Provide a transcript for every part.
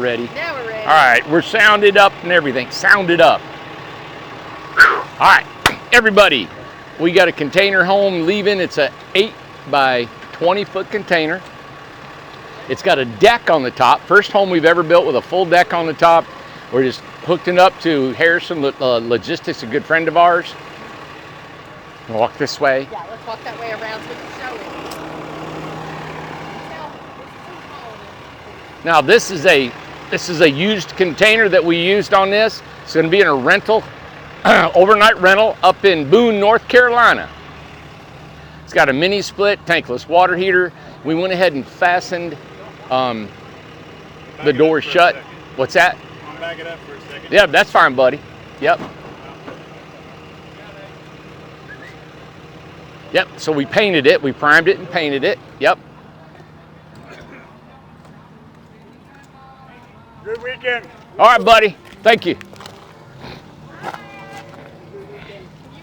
ready. Now we're ready. All right, we're sounded up and everything. Sounded up. Whew. All right, everybody, we got a container home leaving. It's a 8 by 20 foot container. It's got a deck on the top. First home we've ever built with a full deck on the top. We're just hooked it up to Harrison Logistics, a good friend of ours. Walk this way. Yeah, let's walk that way around so we can show it. Now this is a used container that we used on this. It's going to be in a rental, overnight rental up in Boone, North Carolina. It's got a mini split tankless water heater. We went ahead and fastened the door shut. What's that? I'll back it up for a second. Yeah, that's fine, buddy. Yep. Yep, so we painted it. We primed it and painted it. Yep. Good weekend. All right, buddy. Thank you.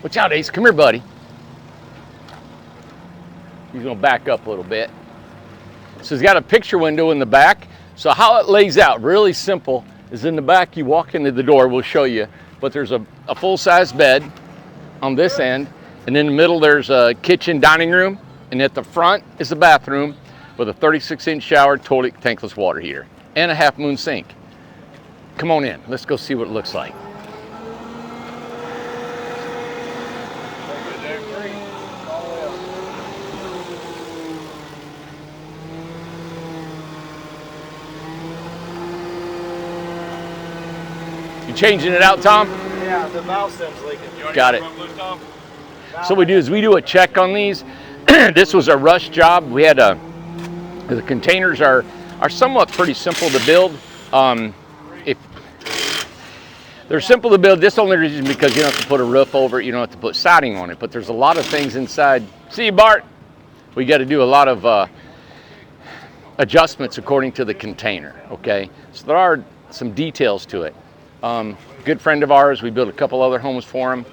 Watch out, Ace. Come here, buddy. He's going to back up a little bit. So it's got a picture window in the back. So how it lays out, really simple, is in the back you walk into the door, we'll show you, but there's a full-size bed on this end, and in the middle there's a kitchen dining room, and at the front is a bathroom with a 36-inch shower, toilet, tankless water heater, and a half-moon sink. Come on in, let's go see what it looks like. You changing it out, Tom? Yeah, the valve stem's leaking. Got it. So what we do is we do a check on these. This was a rush job. We had the containers are somewhat pretty simple to build. If they're simple to build, this only reason because you don't have to put a roof over it, you don't have to put siding on it. But there's a lot of things inside. See you, Bart. We got to do a lot of adjustments according to the container. Okay, so there are some details to it. Good friend of ours, we built a couple other homes for him,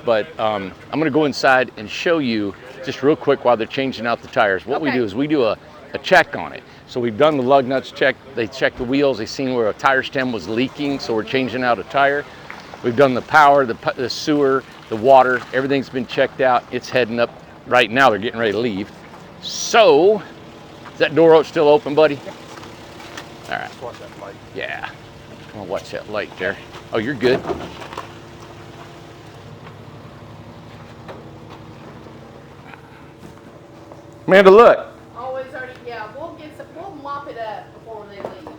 but I'm going to go inside and show you just real quick while they're changing out the tires. What we do is we do a check on it. So we've done the lug nuts check, they checked the wheels, they seen where a tire stem was leaking, so we're changing out a tire. We've done the power, the sewer, the water, everything's been checked out. It's heading up right now, they're getting ready to leave. So, is that door still open, buddy? All right. Watch that light. Yeah. I'm gonna watch that light there. Oh, you're good. Amanda, look. Always already, yeah, we'll mop it up before they leave.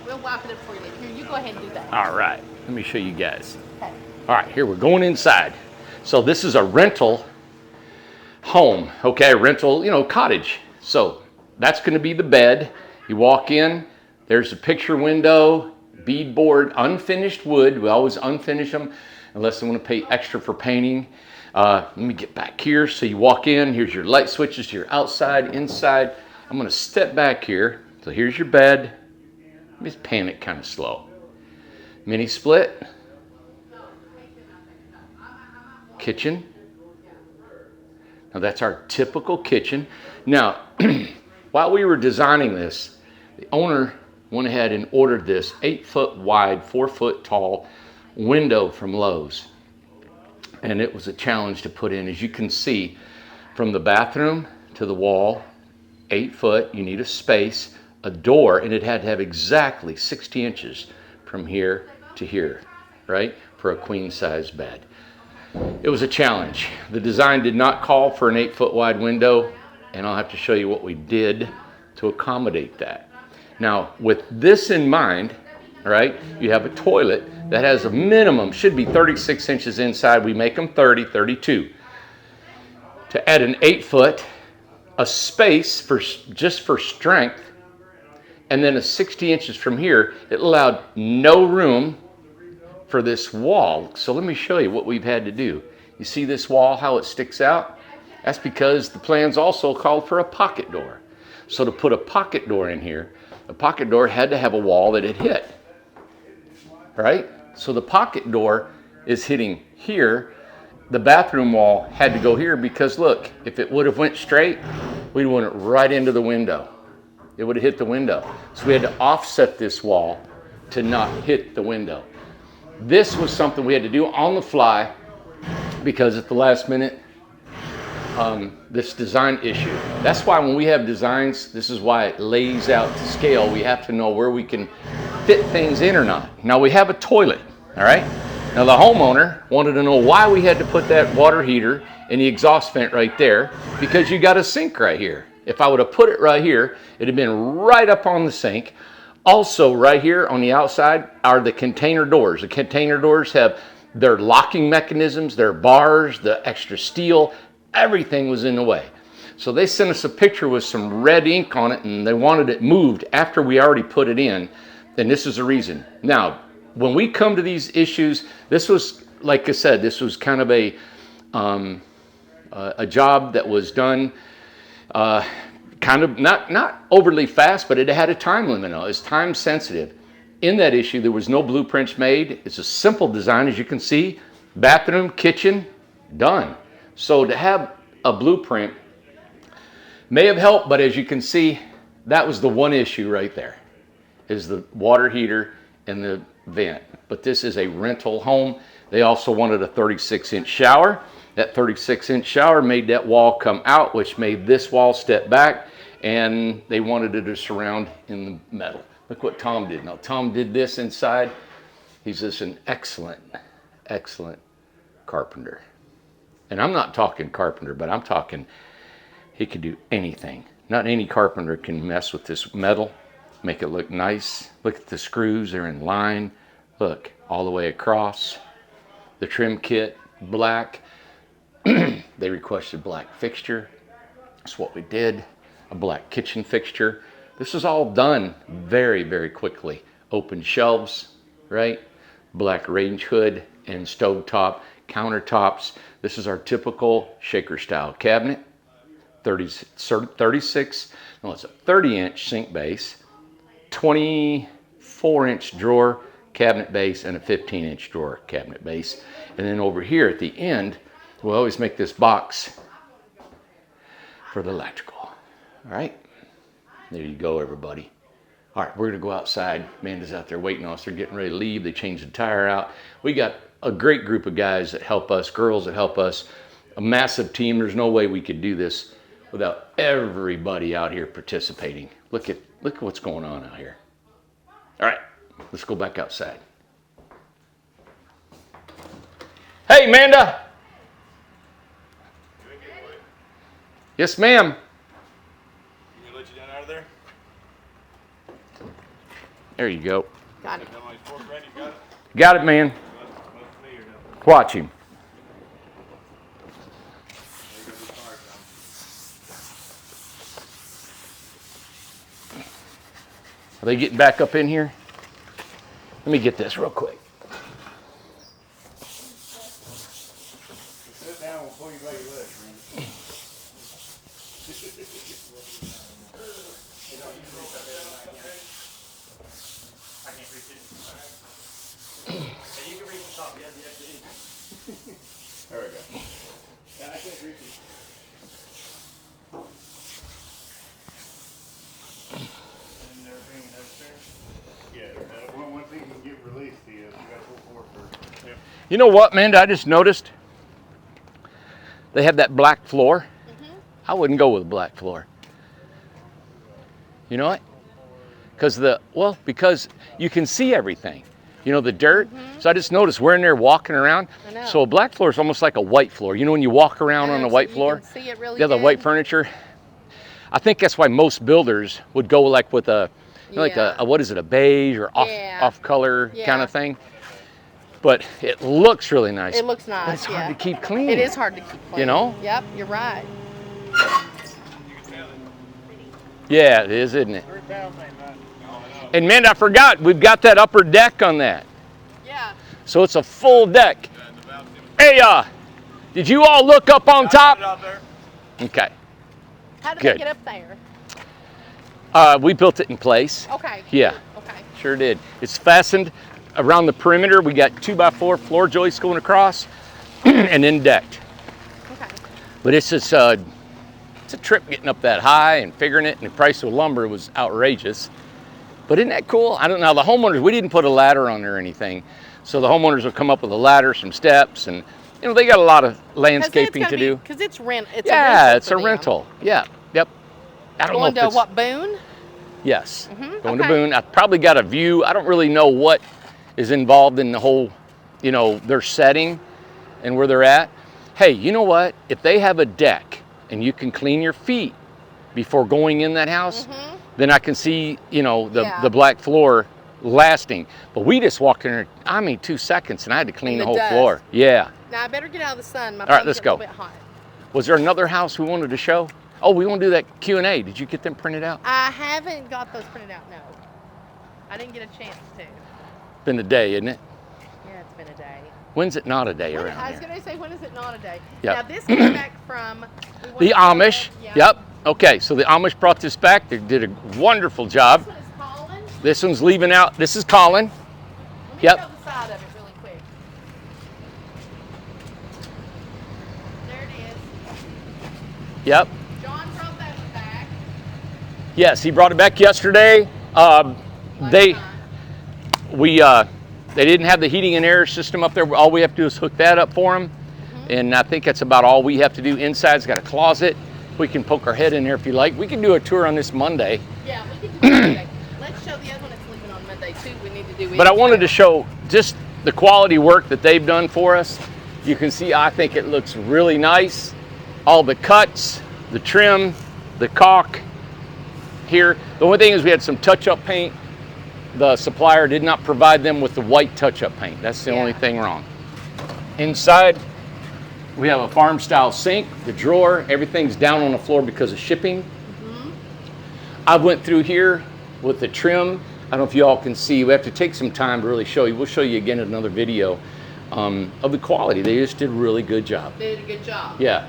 We'll wipe it up before you leave. Here, you go ahead and do that. All right, let me show you guys. Okay. All right, here we're going inside. So this is a rental home, okay, rental, cottage. So that's going to be the bed. You walk in, there's a picture window, beadboard, unfinished wood. We always unfinish them unless they want to pay extra for painting. Let me get back here. So you walk in, here's your light switches to your outside, inside. I'm going to step back here. So here's your bed. Let me just pan it kind of slow. Mini split. Kitchen. Now that's our typical kitchen. Now, while we were designing this, the owner went ahead and ordered this 8-foot wide, 4-foot tall window from Lowe's. And it was a challenge to put in. As you can see, from the bathroom to the wall, 8 foot, you need a space, a door, and it had to have exactly 60 inches from here to here, right? For a queen size bed. It was a challenge. The design did not call for an 8-foot wide window, and I'll have to show you what we did to accommodate that. Now, with this in mind, all right, you have a toilet that has a minimum, should be 36 inches inside. We make them 30, 32. To add an 8-foot, a space just for strength, and then a 60 inches from here, it allowed no room for this wall. So let me show you what we've had to do. You see this wall, how it sticks out? That's because the plans also called for a pocket door. So to put a pocket door in here, the pocket door had to have a wall that it hit, right? So the pocket door is hitting here. The bathroom wall had to go here because look, if it would have went straight, we'd went it right into the window. It would have hit the window. So we had to offset this wall to not hit the window. This was something we had to do on the fly because at the last minute, this design issue. That's why when we have designs, this is why it lays out to scale. We have to know where we can fit things in or not. Now we have a toilet, all right? Now the homeowner wanted to know why we had to put that water heater and the exhaust vent right there, because you got a sink right here. If I would have put it right here, it'd have been right up on the sink. Also right here on the outside are the container doors. The container doors have their locking mechanisms, their bars, the extra steel, everything was in the way. So they sent us a picture with some red ink on it and they wanted it moved after we already put it in. And this is the reason. Now, when we come to these issues, this was, like I said, this was kind of a job that was done kind of not overly fast, but it had a time limit on it. It's time sensitive. In that issue, there was no blueprints made. It's a simple design, as you can see. Bathroom, kitchen, done. So to have a blueprint may have helped, but as you can see, that was the one issue right there, is the water heater and the vent. But this is a rental home. They also wanted a 36-inch shower. That 36-inch shower made that wall come out, which made this wall step back, and they wanted it to surround in the metal. Look what Tom did. Now, Tom did this inside. He's just an excellent, excellent carpenter. And I'm not talking carpenter, but I'm talking he could do anything. Not any carpenter can mess with this metal, make it look nice. Look at the screws, they're in line. Look, all the way across. The trim kit, black. They requested black fixture. That's what we did. A black kitchen fixture. This is all done very, very quickly. Open shelves, right? Black range hood and stovetop countertops. This is our typical shaker style cabinet. 36, no, it's a 30-inch sink base, 24-inch drawer cabinet base, and a 15-inch drawer cabinet base. And then over here at the end, we'll always make this box for the electrical. All right, there you go, everybody. All right, we're gonna go outside. Amanda's out there waiting on us. They're getting ready to leave. They changed the tire out. We got a great group of guys that help us, girls that help us, a massive team. There's no way we could do this without everybody out here participating. Look at what's going on out here. All right, let's go back outside. Hey, Amanda. Yes, ma'am. Can we let you down out of there? There you go. Got it. Got it, man. Watch him. Are they getting back up in here? Let me get this real quick. Sit down, we'll pull you by your legs, man. I can't reach it. Hey, you can reach the top. Yeah, there we go. Yeah, I can't reach it. And they're bringing it upstairs? Yeah, one thing can get released, you gotta pull forward first. Yep. You know what, Amanda? I just noticed they have that black floor. I wouldn't go with a black floor. You know what? Because you can see everything. You know, the dirt. So I just noticed we're in there walking around. I know. So a black floor is almost like a white floor. You know when you walk around on a white floor? You can see it really Yeah, the good. white furniture. I think that's why most builders would go like with a, you know, like a what is it, a beige or off color kind of thing. But it looks really nice. It looks nice. But it's hard to keep clean. It is hard to keep clean. You know? Yep, you're right. Yeah, it is, isn't it? And man, I forgot, we've got that upper deck on that. Yeah. So it's a full deck. Hey, did you all look up on top? Okay. How did Good. they get up there? We built it in place. Okay. Yeah, Okay. sure did. It's fastened around the perimeter. We got 2x4 floor joists going across and then decked. Okay. But it's just, it's a trip getting up that high and figuring it, and the price of lumber was outrageous. But isn't that cool? I don't know. The homeowners, we didn't put a ladder on there or anything. So the homeowners will come up with a ladder, some steps, and you know, they got a lot of landscaping to do. Because it's rent. It's yeah, a it's a rental. Yeah, yep. I don't Going know if to what, Boone? Yes, going to okay. Boone. I probably got a view. I don't really know what is involved in the whole, you know, their setting and where they're at. Hey, you know what? If they have a deck and you can clean your feet before going in that house, then I can see, you know, the black floor lasting. But we just walked in there, I mean, 2 seconds, and I had to clean the whole floor. Yeah. Now I better get out of the sun. My All right, let's go. A little bit hot. Was there another house we wanted to show? Oh, we want to do that Q&A. Did you get them printed out? I haven't got those printed out, no. I didn't get a chance to. Been a day, isn't it? Yeah, it's been a day. When's it not a day around I was here? going to say, when is it not a day? Yep. Now this came back from... The Amish. Yeah. Yep. Okay, so the Amish brought this back. They did a wonderful job. This one is Colin. This one's leaving out. This is Colin. Let me Yep. show the side of it really quick. There it is. Yep. John brought that one back. Yes, he brought it back yesterday. They didn't have the heating and air system up there. All we have to do is hook that up for them. And I think that's about all we have to do. Inside's got a closet. We can poke our head in there if you like. We can do a tour on this Monday. Yeah, we can do it Monday. Let's show the other one that's leaving on Monday too. We need to do it. But I wanted to show just the quality work that they've done for us. You can see, I think it looks really nice. All the cuts, the trim, the caulk here. The only thing is we had some touch-up paint. The supplier did not provide them with the white touch-up paint. That's the only thing wrong. Inside, we have a farm-style sink, the drawer. Everything's down on the floor because of shipping. I went through here with the trim. I don't know if you all can see. We have to take some time to really show you. We'll show you again in another video of the quality. They just did a really good job. They did a good job. Yeah,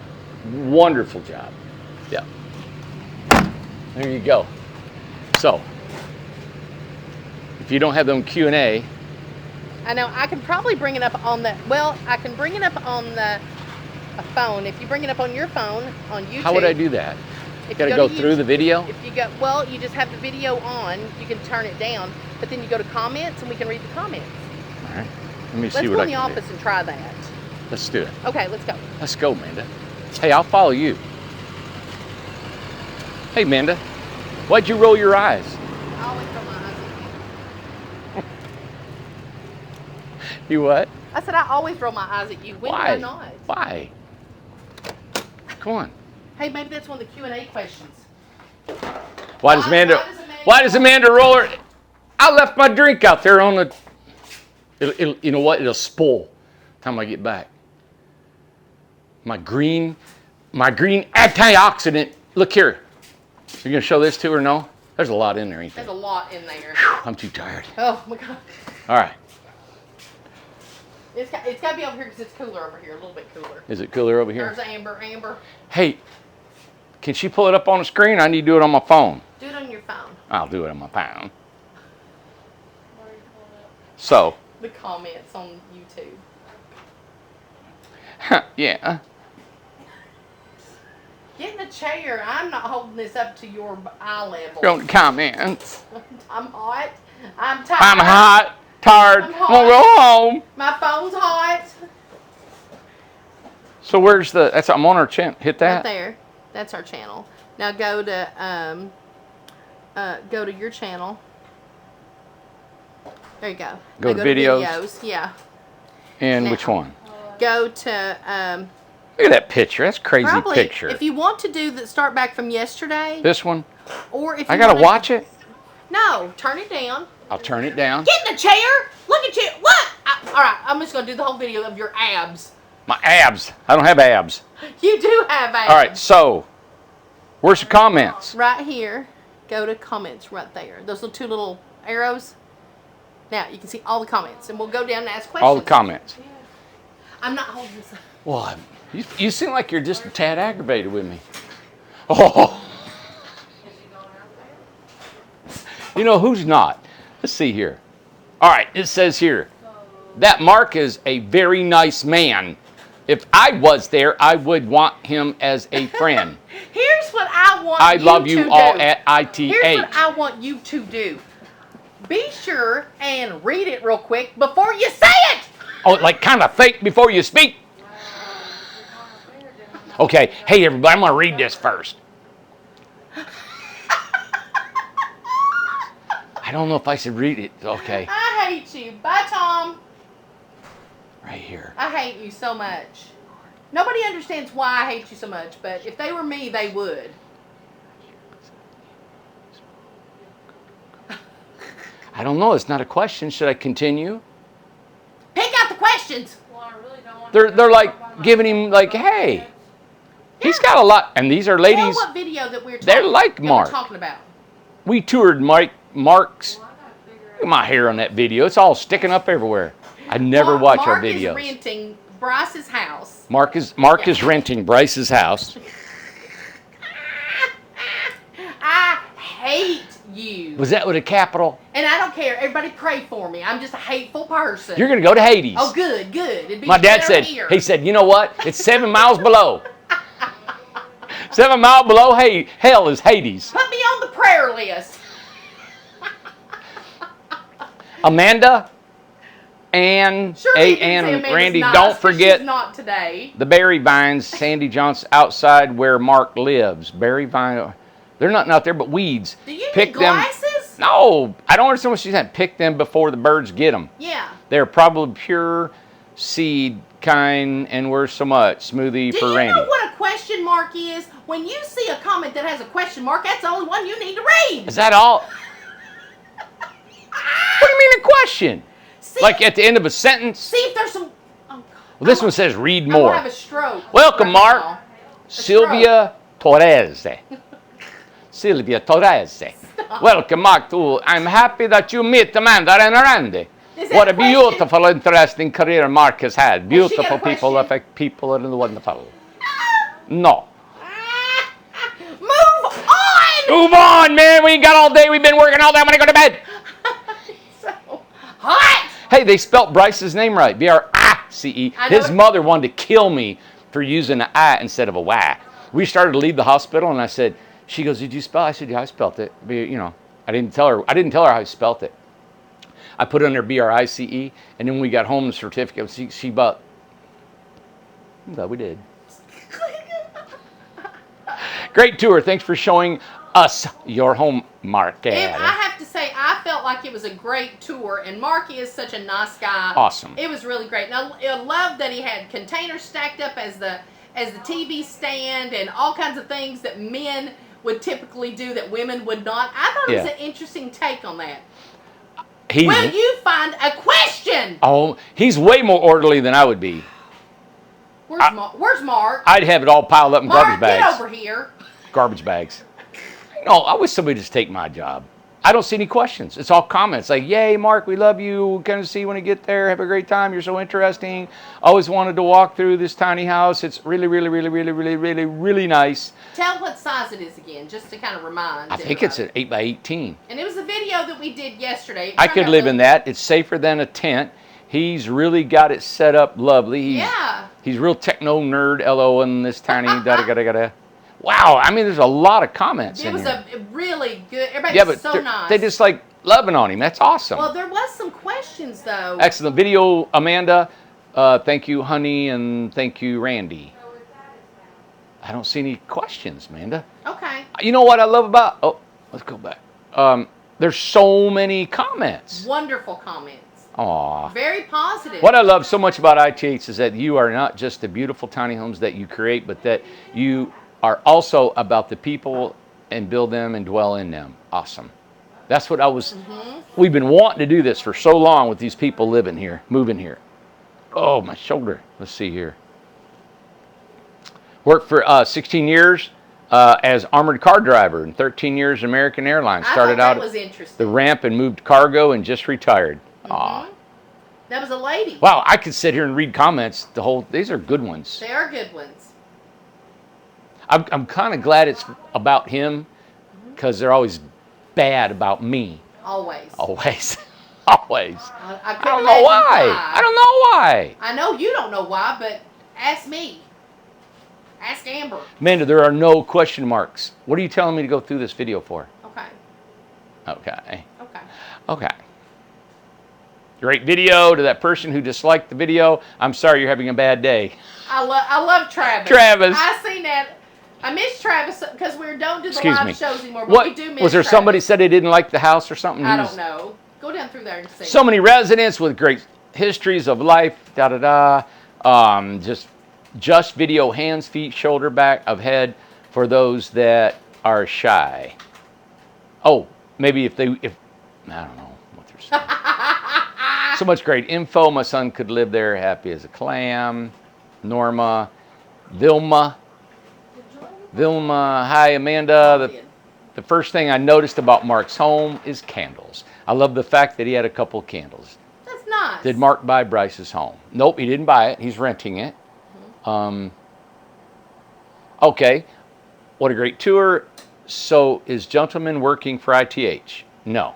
wonderful job. Yeah. There you go. So, if you don't have them Q&A, I know, I can probably bring it up on the, well, I can bring it up on the phone. If you bring it up on your phone, on YouTube. how would I do that? If Got to you go to through the YouTube, video? If you go, well, you just have the video on, you can turn it down, but then you go to comments and we can read the comments. All right. Let me Let's see go what I in the can office do. and try that. Let's do it. Okay, let's go. Let's go, Amanda. Hey, I'll follow you. Hey, Amanda. Why'd you roll your eyes? I always roll my eyes at you. You what? I said I always roll my eyes at you. When Why? do I not? Why? Come on. Hey, maybe that's one of the Q&A questions. Why does Amanda roll her? I left my drink out there on the. You know what? It'll spoil time I get back. My green antioxidant. Look here. You gonna show this to her? No. There's a lot in there, ain't there? There's a lot in there. Whew, I'm too tired. Oh my God. All right. It's got to be over here because it's cooler over here, a little bit cooler. Is it cooler over here? There's Amber. Hey, can she pull it up on the screen? I need to do it on my phone. Do it on your phone. I'll do it on my phone. So. The comments on YouTube. Yeah. Get in the chair. I'm not holding this up to your eye level. Go to comments. I'm hot. I'm tired. I'm hot, tired, I'm I'm gonna go home. My phone's hot. So where's I'm on our channel. Hit that. Right there. That's our channel. Now go to your channel. There you go. Go now to videos. Yeah. And Now. which one? Go to Look at that picture. That's a crazy probably, picture. if you want to do start back from yesterday, This one? or if I you gotta wanna- watch it? No, turn it down. I'll turn it down. Get in the chair. Look at you. What? All right, I'm just gonna do the whole video of your abs. My abs. I don't have abs. You do have abs. All right, so where's the comments? Right here. Go to comments right there. Those two little arrows. Now you can see all the comments, and we'll go down and ask questions. All the comments. I'm not holding this up. Well, you seem like you're just a tad aggravated with me. Oh. You know who's not? Let's see here. All right, it says here, that Mark is a very nice man. If I was there, I would want him as a friend. Here's want I you love to you do. all at ITH. Here's what I want you to do. Be sure and read it real quick before you say it. Oh, like kind of think before you speak. Okay, hey everybody, I'm going to read this first. I don't know if I should read it. Okay. I hate you. Bye, Tom. Right here. I hate you so much. Nobody understands why I hate you so much, but if they were me, they would. I don't know. It's not a question. Should I continue? Pick out the questions. Well, I really don't want They're like giving him like, hey, he's got a lot. And these are Tell ladies. what video that we're They're like that we're Mark. talking about. We toured Mark's. Well, I gotta figure Look at my hair on that video. It's all sticking up everywhere. I never watch our videos. Mark is renting Bryce's house. Mark is renting Bryce's house. I hate you. Was that with a capital? And I don't care. Everybody pray for me. I'm just a hateful person. You're gonna go to Hades. Oh, good, good. It'd be My dad better said. here. He said, you know what? It's 7 miles below. 7 miles below. Hey, hell is Hades. Put me on the prayer list. Amanda and Surely you can and say Amanda's Randy, nice, don't 'cause forget she's not today. the berry vines, Sandy Johnson, outside where Mark lives. Berry vine, they're not out there, but weeds. Do you Pick need them. glasses? No, I don't understand what she's saying. Pick them before the birds get them. Yeah. They're probably pure seed kind and worth so much. Smoothie Do for you Randy. know what a question mark is? When you see a comment that has a question mark, that's the only one you need to read. Is that all? What do you mean a question? See, Like at the end of a sentence? see if there's some. Oh, God. Well, this one says read I'm gonna more. have a stroke. Welcome, right Mark. now. Sylvia Torres. Sylvia Torres. Welcome, Mark. I'm happy that you meet Amanda and Randy. Is that What a a question? beautiful, interesting career Mark has had. Has she got Beautiful a people question? affect people and wonderful. No. Move on. Move on, man. We ain't got all day. We've been working all day. I'm going to go to bed. So hot. Hey, they spelt Bryce's name right. B-R-I-C-E. I know His it. mother wanted to kill me for using an I instead of a Y. We started to leave the hospital, and I said, she goes, did you spell? I said, yeah, I spelt it. You know, I didn't tell her how I spelt it. I put it under B-R-I-C-E, and then when we got home, the certificate, she bought. I'm glad we did. Great tour. Thanks for showing us your home, Mark. I have to say, I felt like it was a great tour, and Mark is such a nice guy. Awesome. It was really great. And I love that he had containers stacked up as the TV stand and all kinds of things that men would typically do that women would not. I thought it was Yeah. an interesting take on that. He's, Will you find a question? oh, he's way more orderly than I would be. Where's Mark? I'd have it all piled up in Mark, garbage bags. get over here. Garbage bags. No, I wish somebody would just take my job. I don't see any questions. It's all comments like, yay, Mark, we love you. Going to see you when you get there. Have a great time. You're so interesting. Always wanted to walk through this tiny house. It's really, really, really, really, really, really, really nice. Tell what size it is again, just to kind of remind I think it's everybody. an 8x18. And it was a video that we did yesterday. I could live in that. It's safer than a tent. He's really got it set up lovely. Yeah. He's real techno nerd, LO, in this tiny da-da-da-da-da. Wow, I mean, there's a lot of comments It in was here. a really good. Everybody Yeah, was but so nice. they just like loving on him. That's awesome. Well, there was some questions though. Excellent video, Amanda. Thank you, honey, and thank you, Randy. I don't see any questions, Amanda. Okay. You know what I love about? Oh, let's go back. There's so many comments. Wonderful comments. Aw. Very positive. What I love so much about ITH is that you are not just the beautiful tiny homes that you create, but that you are also about the people and build them and dwell in them. Awesome. That's what I was. We've been wanting to do this for so long with these people living here, moving here. Oh, my shoulder. Let's see here. Worked for 16 years as armored car driver and 13 years American Airlines. I Started thought that out was at interesting. the ramp and moved cargo and just retired. Aw. That was a lady. Wow, I could sit here and read comments. These are good ones. They are good ones. I'm kind of glad it's about him because they're always bad about me. Always. Always. Always. I I couldn't don't know imagine why. I don't know why. I know you don't know why, but ask me. Ask Amber. Amanda, there are no question marks. What are you telling me to go through this video for? Okay. Okay. Okay. Okay. Great video. To that person who disliked the video, I'm sorry you're having a bad day. I love Travis. Travis. I seen that. I miss Travis because we don't do the Excuse live me. shows anymore, but What we do miss was there? Travis. Somebody said they didn't like the house or something? I don't know. Go down through there and see. So many residents with great histories of life. Da da da. Just video, hands, feet, shoulder, back of head for those that are shy. Oh, maybe if I don't know what they're saying. So much great info. My son could live there happy as a clam. Norma, Vilma. Hi Amanda. The first thing I noticed about Mark's home is candles. I love the fact that he had a couple candles. That's nice. Did Mark buy Bryce's home? Nope, he didn't buy it. He's renting it. Okay, what a great tour. So is gentleman working for ITH? No.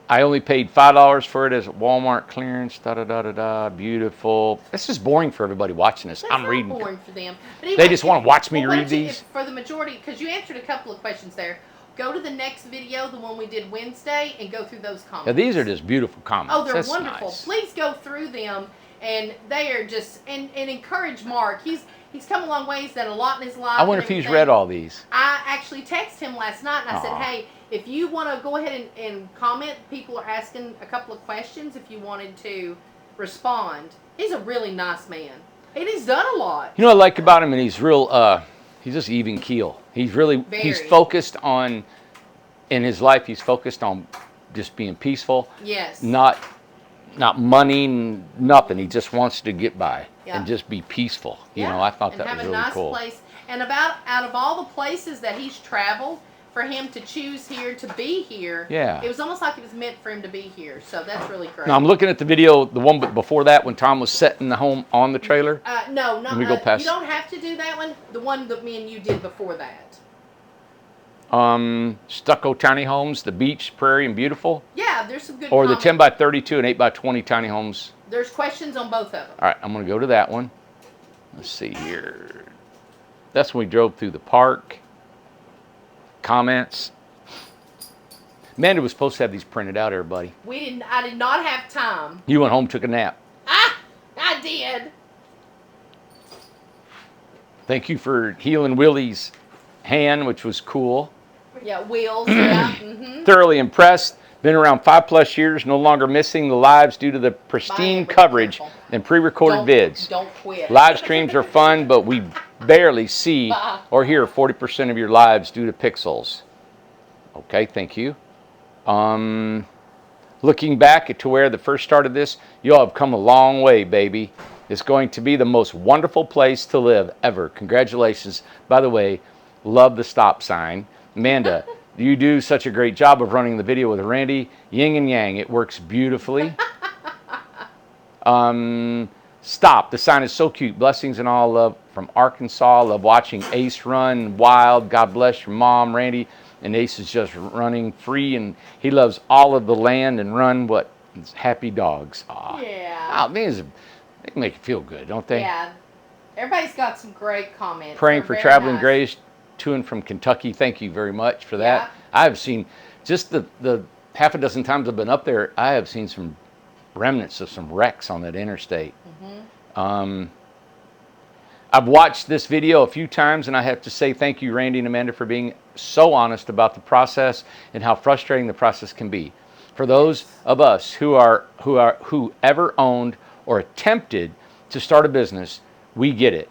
I only paid $5 for it as Walmart clearance. Da da da da da. Beautiful. This is boring for everybody watching this. That's I'm not reading. boring for them. But They anyway, just want to watch me why read don't you, these. for the majority, because you answered a couple of questions there. Go to the next video, the one we did Wednesday, and go through those comments. Now, these are just beautiful comments. Oh, they're That's wonderful. nice. Please go through them, and they are just and encourage Mark. He's come a long ways, done a lot in his life. I wonder if he's read all these. I actually texted him last night, and I said, Aw. hey, if you want to go ahead and comment, people are asking a couple of questions. If you wanted to respond, he's a really nice man, and he's done a lot. You know what I like about him, and he's real. He's just even keel. He's really he's Very. focused on in his life. He's focused on just being peaceful. Yes. Not money, nothing. He just wants to get by Yeah. and just be peaceful. You Yeah, know, I thought and that have was a really nice cool. place. And out of all the places that he's traveled, for him to choose here to be here, Yeah. it was almost like it was meant for him to be here. So that's really great. Now I'm looking at the video, the one before that, when Tom was setting the home on the trailer. No, not. Let me go past- You don't have to do that one. The one that me and you did before that. Stucco tiny homes, the beach, prairie, and beautiful, Yeah, there's some good. or the comments. 10 by 32 and 8 by 20 tiny homes. There's questions on both of them. All right, I'm going to go to that one. Let's see here. That's when we drove through the park. Comments. Amanda was supposed to have these printed out, everybody. I did not have time. You went home, took a nap. I did. Thank you for healing Willie's hand, which was cool. Yeah, wheels. Yeah. Mm-hmm. Thoroughly impressed. Been around 5+ years, no longer missing the lives due to the pristine Bye, coverage careful. and pre-recorded vids. Don't quit. Live streams are fun, but we barely see or hear 40% of your lives due to pixels. Okay, thank you. Looking back to where the first started this, you all have come a long way, baby. It's going to be the most wonderful place to live ever. Congratulations. By the way, love the stop sign. Amanda, you do such a great job of running the video with Randy. Yin and yang, it works beautifully. Stop. The sign is so cute. Blessings and all love from Arkansas. Love watching Ace run wild. God bless your mom, Randy. And Ace is just running free, and he loves all of the land and run what? It's happy dogs. Aw. Yeah. Oh, they make you feel good, don't they? Yeah. Everybody's got some great comments. Praying They're for very traveling nice. grace to and from Kentucky. Thank you very much for that. Yeah. I've seen just the half a dozen times I've been up there, I have seen some remnants of some wrecks on that interstate. Mm-hmm. I've watched this video a few times, and I have to say thank you, Randy and Amanda, for being so honest about the process and how frustrating the process can be. For those of us who ever owned or attempted to start a business, we get it.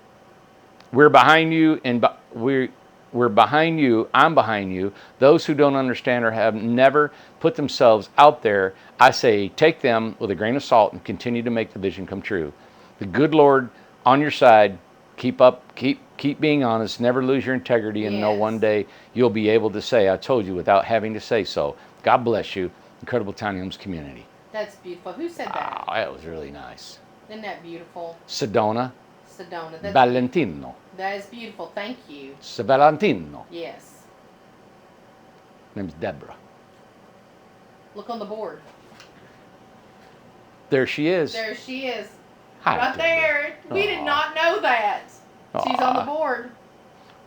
We're behind you, and we're behind you. I'm behind you. Those who don't understand or have never put themselves out there, I say take them with a grain of salt and continue to make the vision come true. The good Lord on your side. Keep up, keep being honest, never lose your integrity, and know Yes. one day you'll be able to say, I told you, without having to say so. God bless you, Incredible Tiny Homes community. That's beautiful. Who said that? Oh, that was really nice. Isn't that beautiful? Sedona Sedona. Valentino. That is beautiful. Thank you. Valentino. Yes. Name's Deborah. Look on the board. There she is. There she is. Right there. We did not know that. She's on the board.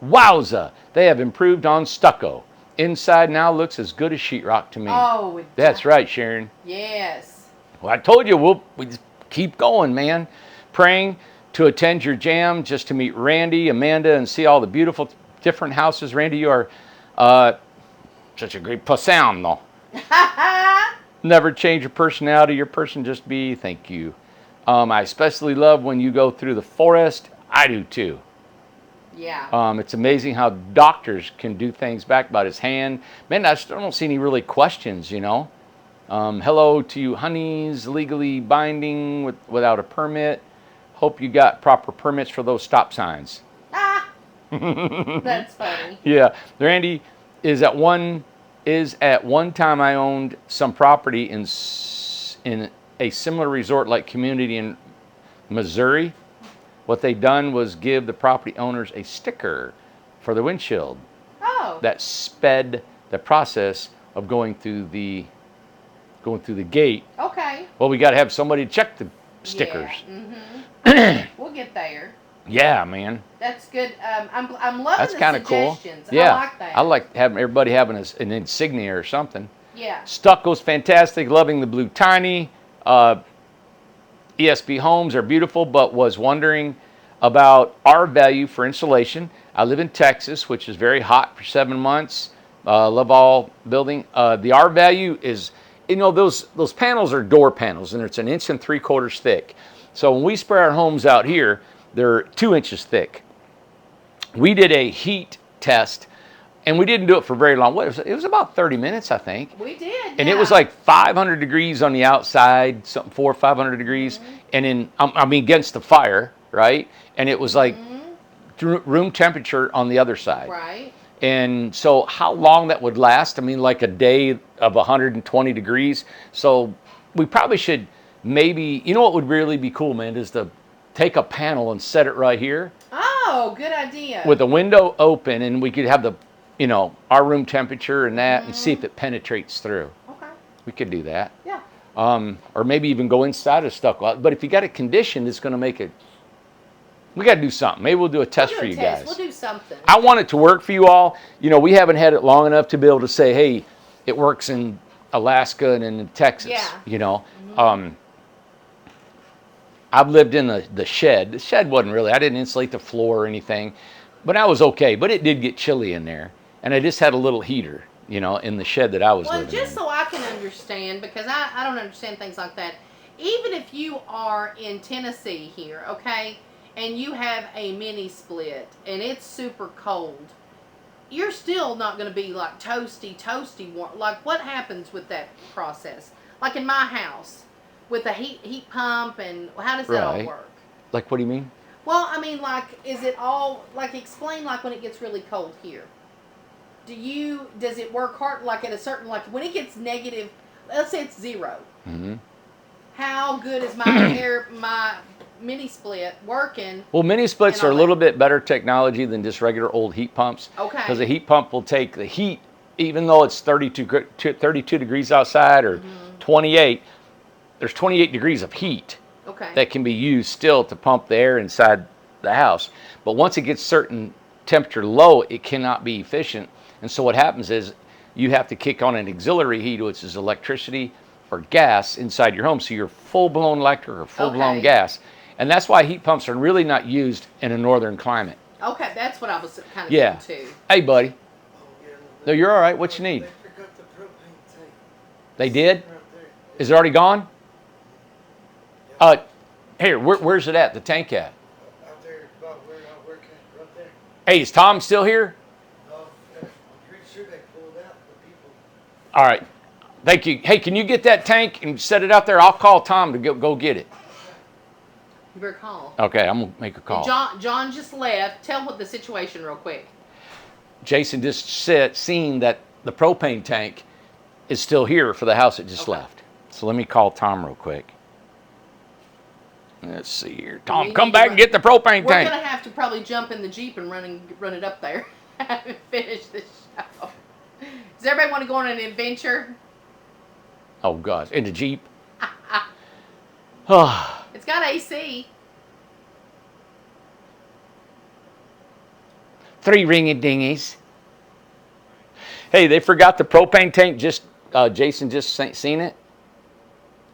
Wowza! They have improved on stucco. Inside now looks as good as sheetrock to me. Oh, That's right, Sharon. Yes. Well, I told you we just keep going, man. Praying to attend your jam, just to meet Randy, Amanda, and see all the beautiful different houses. Randy, you are such a great person, though. Never change your personality. Your person just be. Thank you. I especially love when you go through the forest. I do too. Yeah. It's amazing how doctors can do things back about his hand. Man, I still don't see any really questions, you know. Hello to you, honeys, legally binding without a permit. Hope you got proper permits for those stop signs. Ah, that's funny. Yeah, Randy is at one time I owned some property in a similar resort-like community in Missouri. What they done was give the property owners a sticker for the windshield. Oh. That sped the process of going through the gate. Okay. Well, we got to have somebody check the stickers. Yeah. We'll get there. Yeah, man. That's good. I'm loving That's the kind of cool. suggestions. Yeah, I like that. I like having everybody having an insignia or something. Yeah. Stucco's fantastic. Loving the blue tiny. ESP homes are beautiful, but was wondering about R value for insulation. I live in Texas, which is very hot for 7 months. Love all building. The R value is, you know, those panels are door panels, and it's 1 3/4 inches thick. So when we spray our homes out here, they're 2 inches thick. We did a heat test, and we didn't do it for very long. It was about 30 minutes, I think. We did. And it was like 500 degrees on the outside, something 400 or 500 degrees, and then against the fire, right? And it was like room temperature on the other side. Right. And so how long that would last? I mean, like a day of 120 degrees. So we probably should maybe, you know what would really be cool, man, is to take a panel and set it right here. Oh, good idea. With the window open, and we could have the, you know, our room temperature and that, and see if it penetrates through. Okay. We could do that. Yeah. Or maybe even go inside of stucco. But if you got it conditioned, it's going to make it. We got to do something. Maybe we'll do a test for you guys. We'll do something. I want it to work for you all. You know, we haven't had it long enough to be able to say, hey, it works in Alaska and in Texas. Yeah. You know, I've lived in the shed. The shed wasn't really, I didn't insulate the floor or anything, but I was okay. But it did get chilly in there. And I just had a little heater, you know, in the shed that I was living in. Well, just so I can understand, because I don't understand things like that. Even if you are in Tennessee here, okay, and you have a mini split and it's super cold, you're still not going to be like toasty warm. Like, what happens with that process? Like in my house with the heat pump, and how does that all work? Like, what do you mean? Well, I mean, like, is it all, like, explain, like, when it gets really cold here. Does it work hard, like, at a certain, like, when it gets negative, let's say it's 0. Mm-hmm. How good is my mini split working? Well, mini splits are a little bit better technology than just regular old heat pumps. Okay. Because a heat pump will take the heat, even though it's 32 degrees outside or 28, there's 28 degrees of heat. Okay. That can be used still to pump the air inside the house. But once it gets certain temperature low, it cannot be efficient. And so what happens is you have to kick on an auxiliary heat, which is electricity or gas inside your home. So you're full-blown electric or full-blown gas. And that's why heat pumps are really not used in a northern climate. Okay, that's what I was kind of thinking too. Hey, buddy. No, you're all right. What you need? They forgot the propane tank. They did? Right there. Is it already gone? Here, where's it at? The tank at? Out there, about where I'm working, right there. Hey, is Tom still here? No, I'm pretty sure they pulled out the people. All right. Thank you. Hey, can you get that tank and set it out there? I'll call Tom to go get it. You better call. Okay, I'm going to make a call. John just left. Tell what the situation real quick. Jason just seen that the propane tank is still here for the house it just left. So let me call Tom real quick. Let's see here. Tom, come back and get the propane tank. We're going to have to probably jump in the Jeep and run it up there and finish the show. Does everybody want to go on an adventure? Oh, God. In the Jeep? It's It's got AC. 3 ring-a-dingies. Hey, they forgot the propane tank. Jason just seen it.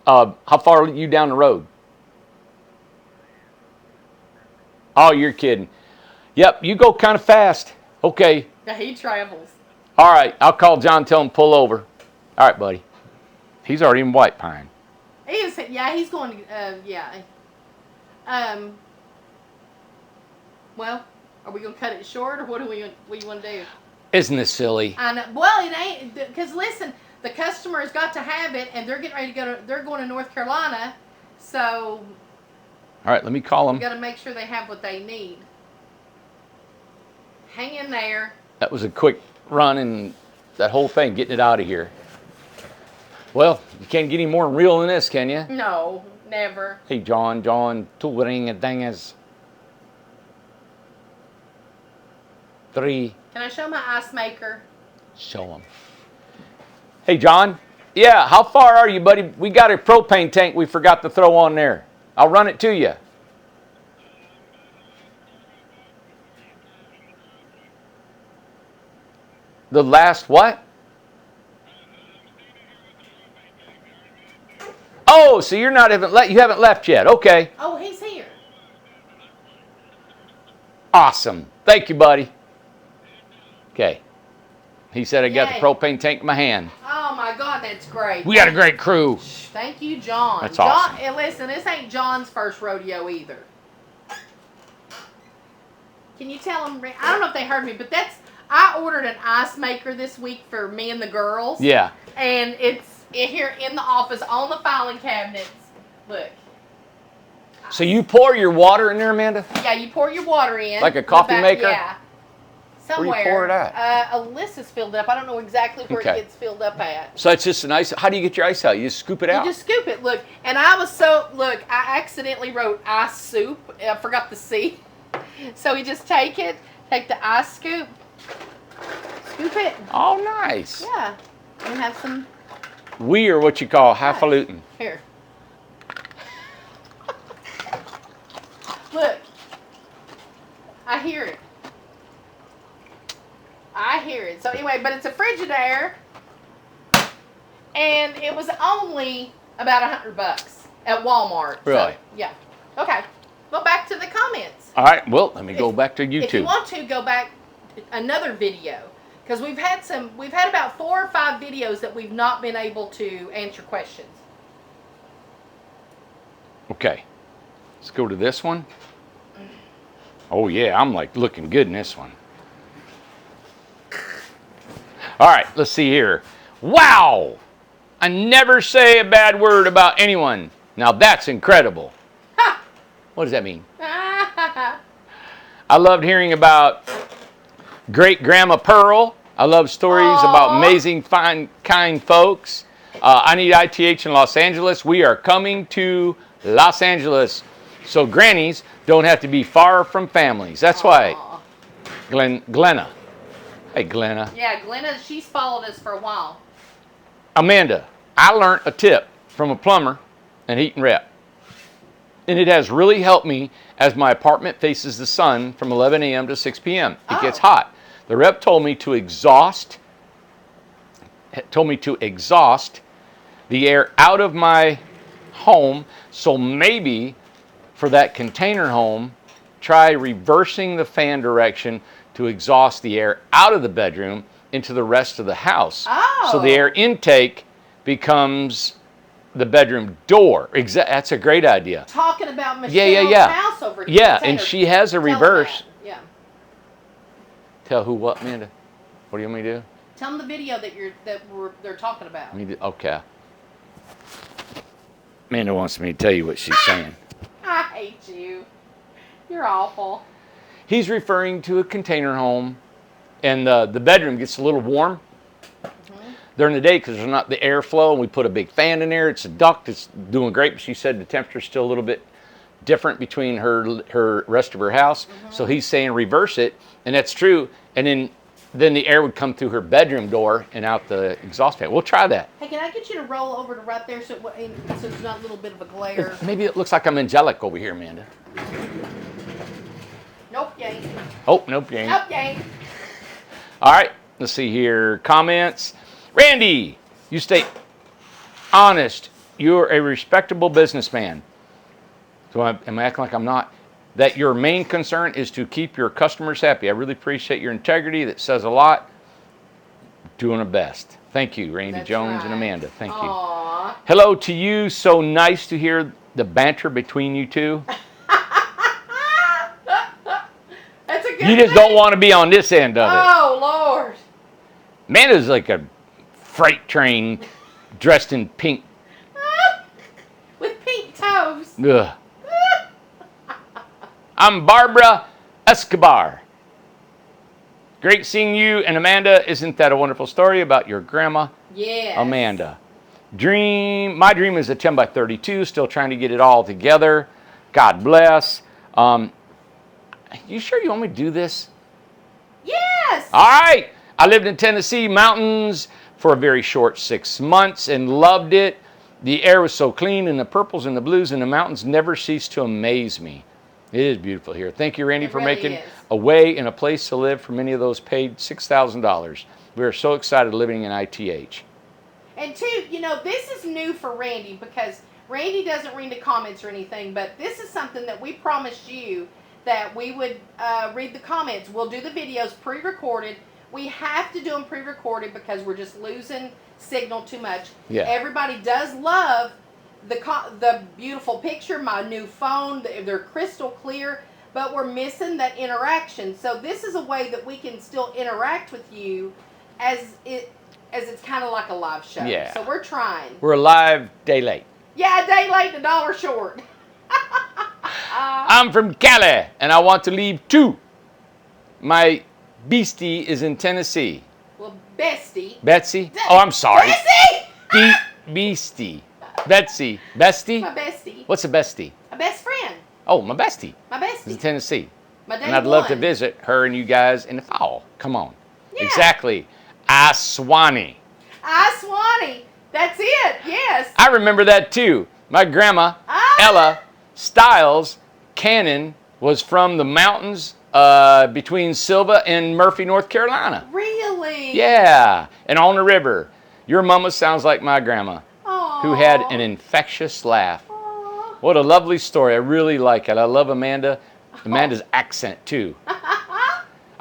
How far are you down the road? Oh, you're kidding. Yep, you go kind of fast. Okay. Yeah, he travels. All right, I'll call John, tell him pull over. All right, buddy. He's already in White Pine. He is, yeah, he's going to, yeah. Well, are we going to cut it short, or what do you want to do? Isn't this silly? I know. Well, it ain't, because listen, the customer's got to have it, and they're getting ready to they're going to North Carolina, so. All right, let me call We him. got to make sure they have what they need. Hang in there. That was a quick run and that whole thing, getting it out of here. Well, you can't get any more real than this, can you? No, never. Hey, John, 2 ring-a-dingies. 3. Can I show my ice maker? Show him. Hey, John. Yeah, how far are you, buddy? We got a propane tank we forgot to throw on there. I'll run it to you. The last what? Oh, so you're not even you haven't left yet. Okay. Oh, he's here. Awesome. Thank you, buddy. Okay. He said I got the Yay. propane tank in my hand. Oh my God, that's great. We got a great crew. Thank you, John. That's John, awesome. and listen, this ain't John's first rodeo either. Can you tell him? I don't know if they heard me, but I ordered an ice maker this week for me and the girls. Yeah. And it's here in the office on the filing cabinets. Look. So you pour your water in there, Amanda? Yeah, you pour your water in. Like a coffee maker? Yeah. Somewhere. Where do you pour it at? Alyssa's filled up. I don't know exactly where Okay. it gets filled up at. So it's just an ice. How do you get your ice out? You just scoop it out? You just scoop it. Look, and I accidentally wrote ice soup. I forgot the C. So you just take the ice scoop, scoop it. Oh, nice. Yeah, and have some. We are what you call highfalutin. Here. Look, I hear it. I hear it. So anyway, but it's a Frigidaire, and it was only about $100 at Walmart. Really? So, yeah. Okay. Well, back to the comments. All right. Well, let me go back to YouTube. If you want to go back another video, because we've had about 4 or 5 videos that we've not been able to answer questions. Okay. Let's go to this one. Oh, yeah. I'm like looking good in this one. All right. Let's see here. Wow. I never say a bad word about anyone. Now, that's incredible. Ha! What does that mean? I loved hearing about great Grandma Pearl. I love stories about amazing, fine, kind folks. I need ITH in Los Angeles. We are coming to Los Angeles. So grannies don't have to be far from families. That's why. Glenna. Hey, Glenna. Yeah, Glenna, she's followed us for a while. Amanda, I learned a tip from a plumber and heat and rep. And it has really helped me as my apartment faces the sun from 11 a.m. to 6 p.m. It gets hot. The rep told me to exhaust the air out of my home. So maybe for that container home, try reversing the fan direction to exhaust the air out of the bedroom into the rest of the house. Oh. So the air intake becomes the bedroom door. That's a great idea. Talking about Michelle's house over here. Yeah, and she has a Tell them reverse. that. Yeah. Tell who what, Amanda? What do you want me to do? Tell them the video that they're talking about. Okay. Amanda wants me to tell you what she's saying. I hate you. You're awful. He's referring to a container home, and the bedroom gets a little warm during the day because there's not the airflow, and we put a big fan in there. It's a duct. It's doing great, but she said the temperature's still a little bit different between her rest of her house. So he's saying reverse it, and that's true. And then then the air would come through her bedroom door and out the exhaust fan. We'll try that. Hey, can I get you to roll over to right there so there's not a little bit of a glare? Maybe it looks like I'm angelic over here, Amanda. Nope, you ain't. Oh, nope, you ain't. Nope, you ain't. All right, let's see here. Comments. Randy, you stay honest. You're a respectable businessman. So am I acting like I'm not? That your main concern is to keep your customers happy. I really appreciate your integrity. That says a lot. Doing the best. Thank you, Randy That's Jones right. and Amanda. Thank you. Aww. Hello to you. So nice to hear the banter between you two. That's a good You just thing. don't want to be on this end of it. Oh, Lord. Amanda's like a freight train dressed in pink. With pink toes. Ugh. I'm Barbara Escobar. Great seeing you and Amanda. Isn't that a wonderful story about your grandma, Yes. Amanda? My dream is a 10 by 32. Still trying to get it all together. God bless. You sure you want me to do this? Yes. All right. I lived in Tennessee mountains for a very short 6 months and loved it. The air was so clean, and the purples and the blues in the mountains never ceased to amaze me. It is beautiful here. Thank you, Randy, It for really making is. a way and a place to live for many of those paid $6,000. We are so excited living in ITH. And two, this is new for Randy because Randy doesn't read the comments or anything, but this is something that we promised you that we would read the comments. We'll do the videos pre-recorded. We have to do them pre-recorded because we're just losing signal too much. Yeah. Everybody does love the beautiful picture, my new phone. They're crystal clear, but we're missing that interaction. So this is a way that we can still interact with you as it's kind of like a live show. Yeah. So we're trying. We're live day late. Yeah, a day late and $1 short. I'm from Cali, and I want to leave too. My beastie is in Tennessee. Well, bestie. Betsy? Oh, I'm sorry. Bestie! Beastie. Betsy. Bestie? My bestie. What's a bestie? A best friend. Oh, my bestie My is in bestie. Tennessee. My day And I'd love to one. visit her and you guys in the fall. Come on. Yeah. Exactly. Aswani. Swanee. That's it. Yes. I remember that too. My grandma, Ella Stiles Cannon, was from the mountains between Silva and Murphy, North Carolina. Really? Yeah, and on the river. Your mama sounds like my grandma, Aww. who had an infectious laugh. Aww. What a lovely story. I really like it. I love Amanda's accent too.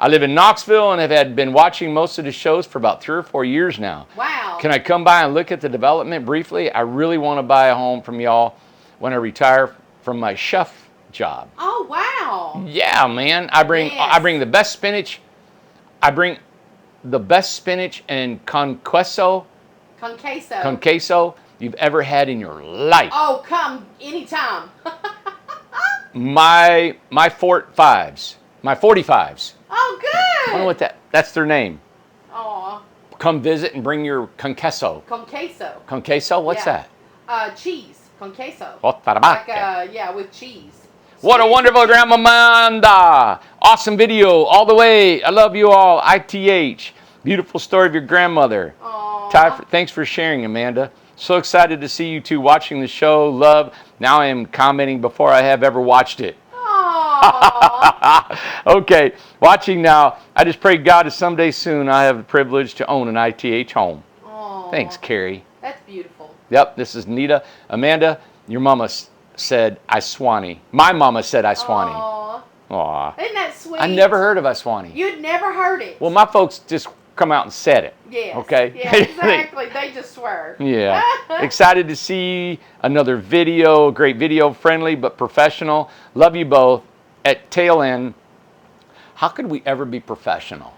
I live in Knoxville and have been watching most of the shows for about 3 or 4 years now. Wow. Can I come by and look at the development briefly? I really want to buy a home from y'all when I retire from my chef job. Oh, wow. Yeah, man. I bring Yes. the best spinach. I bring the best spinach and con queso you've ever had in your life. Oh, come anytime. My 45s. Oh, I don't know good. what that's their name. Aw. Come visit and bring your con queso. Con queso. Con queso? What's Yeah. that? Cheese. Con queso. Otra Like, vaca. yeah, with cheese. What a wonderful Grandma Amanda. Awesome video all the way. I love you all. ITH. Beautiful story of your grandmother. Aww. Thanks for sharing, Amanda. So excited to see you two watching the show. Love. Now I am commenting before I have ever watched it. Aww. Okay, watching now. I just pray God that someday soon I have the privilege to own an ITH home. Aww. Thanks, Carrie. That's beautiful. Yep, this is Nita. Amanda, your mama said Iswani. My mama said Iswani. Aww. Aw. Isn't that sweet? I never heard of Iswani. You'd never heard it. Well, my folks just come out and said it. Yes. Okay? Yeah, exactly. They just swear. Yeah. Excited to see another video. Great video, friendly but professional. Love you both. At tail end, how could we ever be professional?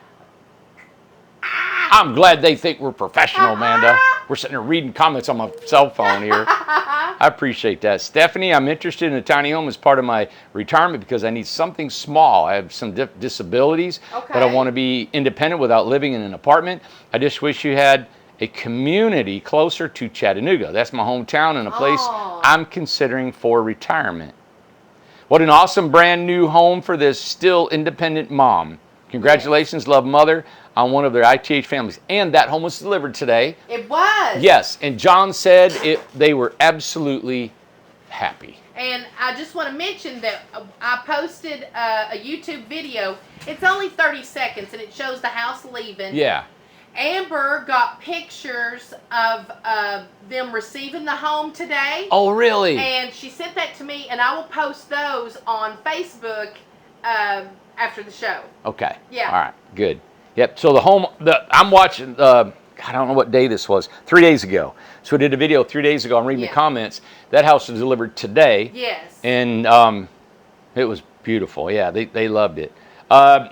I'm glad they think we're professional, Amanda. We're sitting there reading comments on my cell phone here. I appreciate that. Stephanie, I'm interested in a tiny home as part of my retirement because I need something small. I have some disabilities, but I Okay. want to be independent without living in an apartment. I just wish you had a community closer to Chattanooga. That's my hometown and a place Aw. I'm considering for retirement. What an awesome brand new home for this still independent mom. Congratulations, love mother, on one of their ITH families. And that home was delivered today. It was. Yes, and John said they were absolutely happy. And I just want to mention that I posted a YouTube video. It's only 30 seconds, and it shows the house leaving. Yeah. Amber got pictures of them receiving the home today. Oh, really? And she sent that to me, and I will post those on Facebook after the show. Okay. Yeah. All right. Good. Yep. So I'm watching. I don't know what day this was. 3 days ago. So we did a video 3 days ago. I'm reading the comments. That house was delivered today. Yes. And it was beautiful. Yeah, they loved it.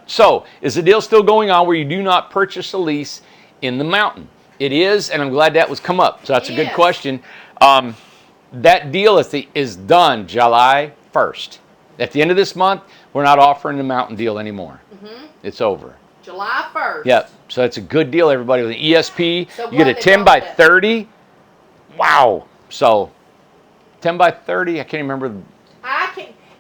So is the deal still going on where you do not purchase a lease in the mountain? It is, and I'm glad that was come up. So that's a good question. That deal is done July 1st. At the end of this month, we're not offering the mountain deal anymore. Mm-hmm. It's over. July 1st. Yep. So it's a good deal, everybody. With an ESP, So you get a 10 by 30. Wow. So 10 by 30, I can't remember.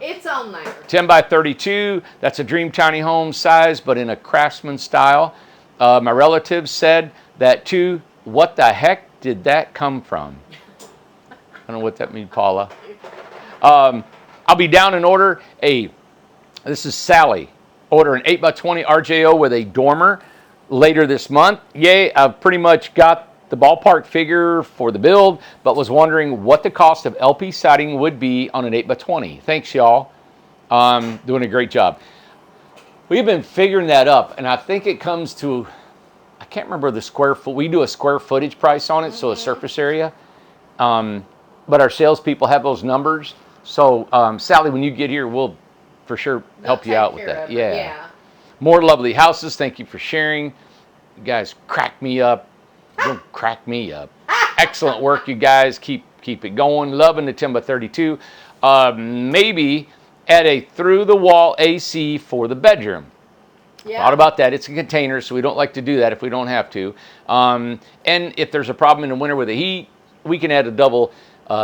It's on there. 10 by 32, that's a dream tiny home size, but in a craftsman style. My relatives said that too. What the heck did that come from? I don't know what that means, Paula. I'll be down and order this is Sally, order an 8x20 RJO with a dormer later this month. Yay, I've pretty much got the ballpark figure for the build, but was wondering what the cost of LP siding would be on an 8x20. Thanks, y'all. Doing a great job. We've been figuring that up, and I think it comes to, I can't remember the square foot. We do a square footage price on it, so a surface area. But our salespeople have those numbers. So, Sally, when you get here, we'll for sure help you out with that. Yeah. More lovely houses. Thank you for sharing. You guys crack me up. Don't crack me up. Excellent work, you guys. Keep it going. Loving the 10 by 32. Maybe add a through-the-wall AC for the bedroom. Yeah. Thought about that. It's a container, so we don't like to do that if we don't have to. And if there's a problem in the winter with the heat, we can add a double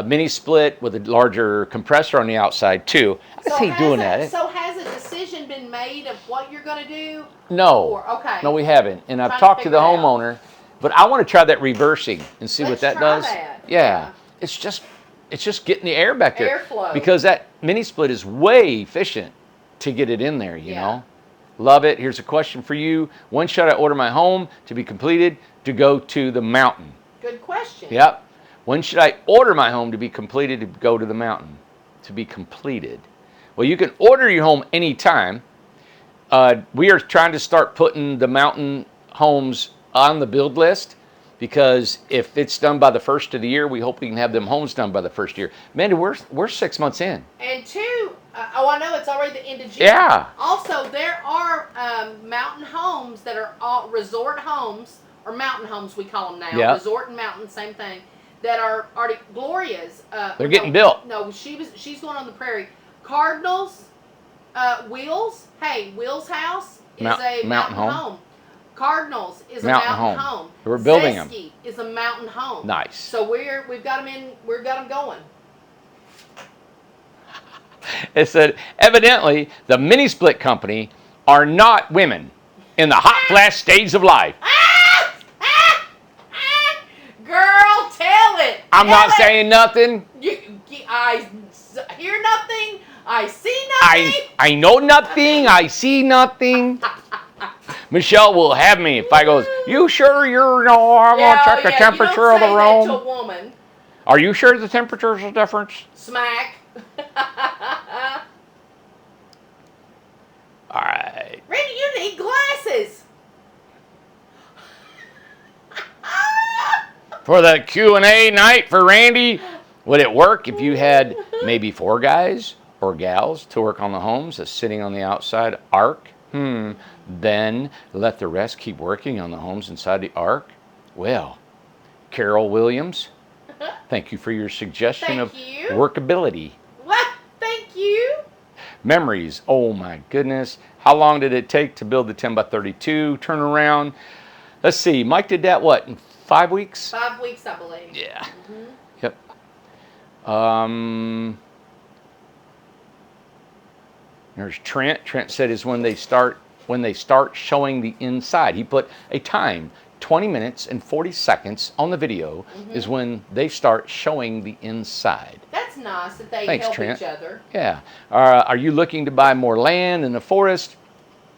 mini split with a larger compressor on the outside too. I hate doing that. So has a decision been made of what you're going to do? No. Okay. No, we haven't. And I've talked to the homeowner, but I want to try that reversing and see what that does. That. Yeah. It's just getting the air back there. Airflow. Because that mini split is way efficient to get it in there, you know. Love it. Here's a question for you. When should I order my home to be completed to go to the mountain? Good question. Yep. When should I order my home to be completed to go to the mountain? To be completed. Well, you can order your home anytime. We are trying to start putting the mountain homes on the build list because if it's done by the first of the year, we hope we can have them homes done by the first year. Mandy, we're 6 months in. And two, I know it's already the end of June. Yeah. Also, there are mountain homes that are all resort homes, or mountain homes we call them now. Yep. Resort and mountain, same thing. That are already Gloria's. They're getting built. No, she's going on the prairie. Cardinals, Wheels. Hey, Wheels House is a mountain home. Cardinals is a mountain home. We're building them. Zesky is a mountain home. Nice. So we've got them going. It said, evidently, the mini split company are not women in the hot flash stage of life. Girl, tell it. I'm not saying nothing. I hear nothing. I see nothing. I know nothing. I see nothing. Michelle will have me if I goes, you sure you're no, I'm going to check the temperature of the room. That to a woman. Are you sure the temperature's a difference? Smack. All right. Randy, you need glasses. For the Q&A night for Randy, would it work if you had maybe 4 guys or gals to work on the homes that's sitting on the outside arc? Then let the rest keep working on the homes inside the arc? Well, Carol Williams, thank you for your suggestion of workability. What? Thank you. Memories. Oh my goodness. How long did it take to build the 10 by 32 turnaround? Let's see. Mike did that, what, in 5 weeks? 5 weeks, I believe. Yeah. Mm-hmm. Yep. There's Trent. Trent said is when they start when they start showing the inside. He put a time, 20 minutes and 40 seconds on the video is when they start showing the inside. That's nice that they Thanks, help Trent. each other. Yeah. Are you looking to buy more land in the forest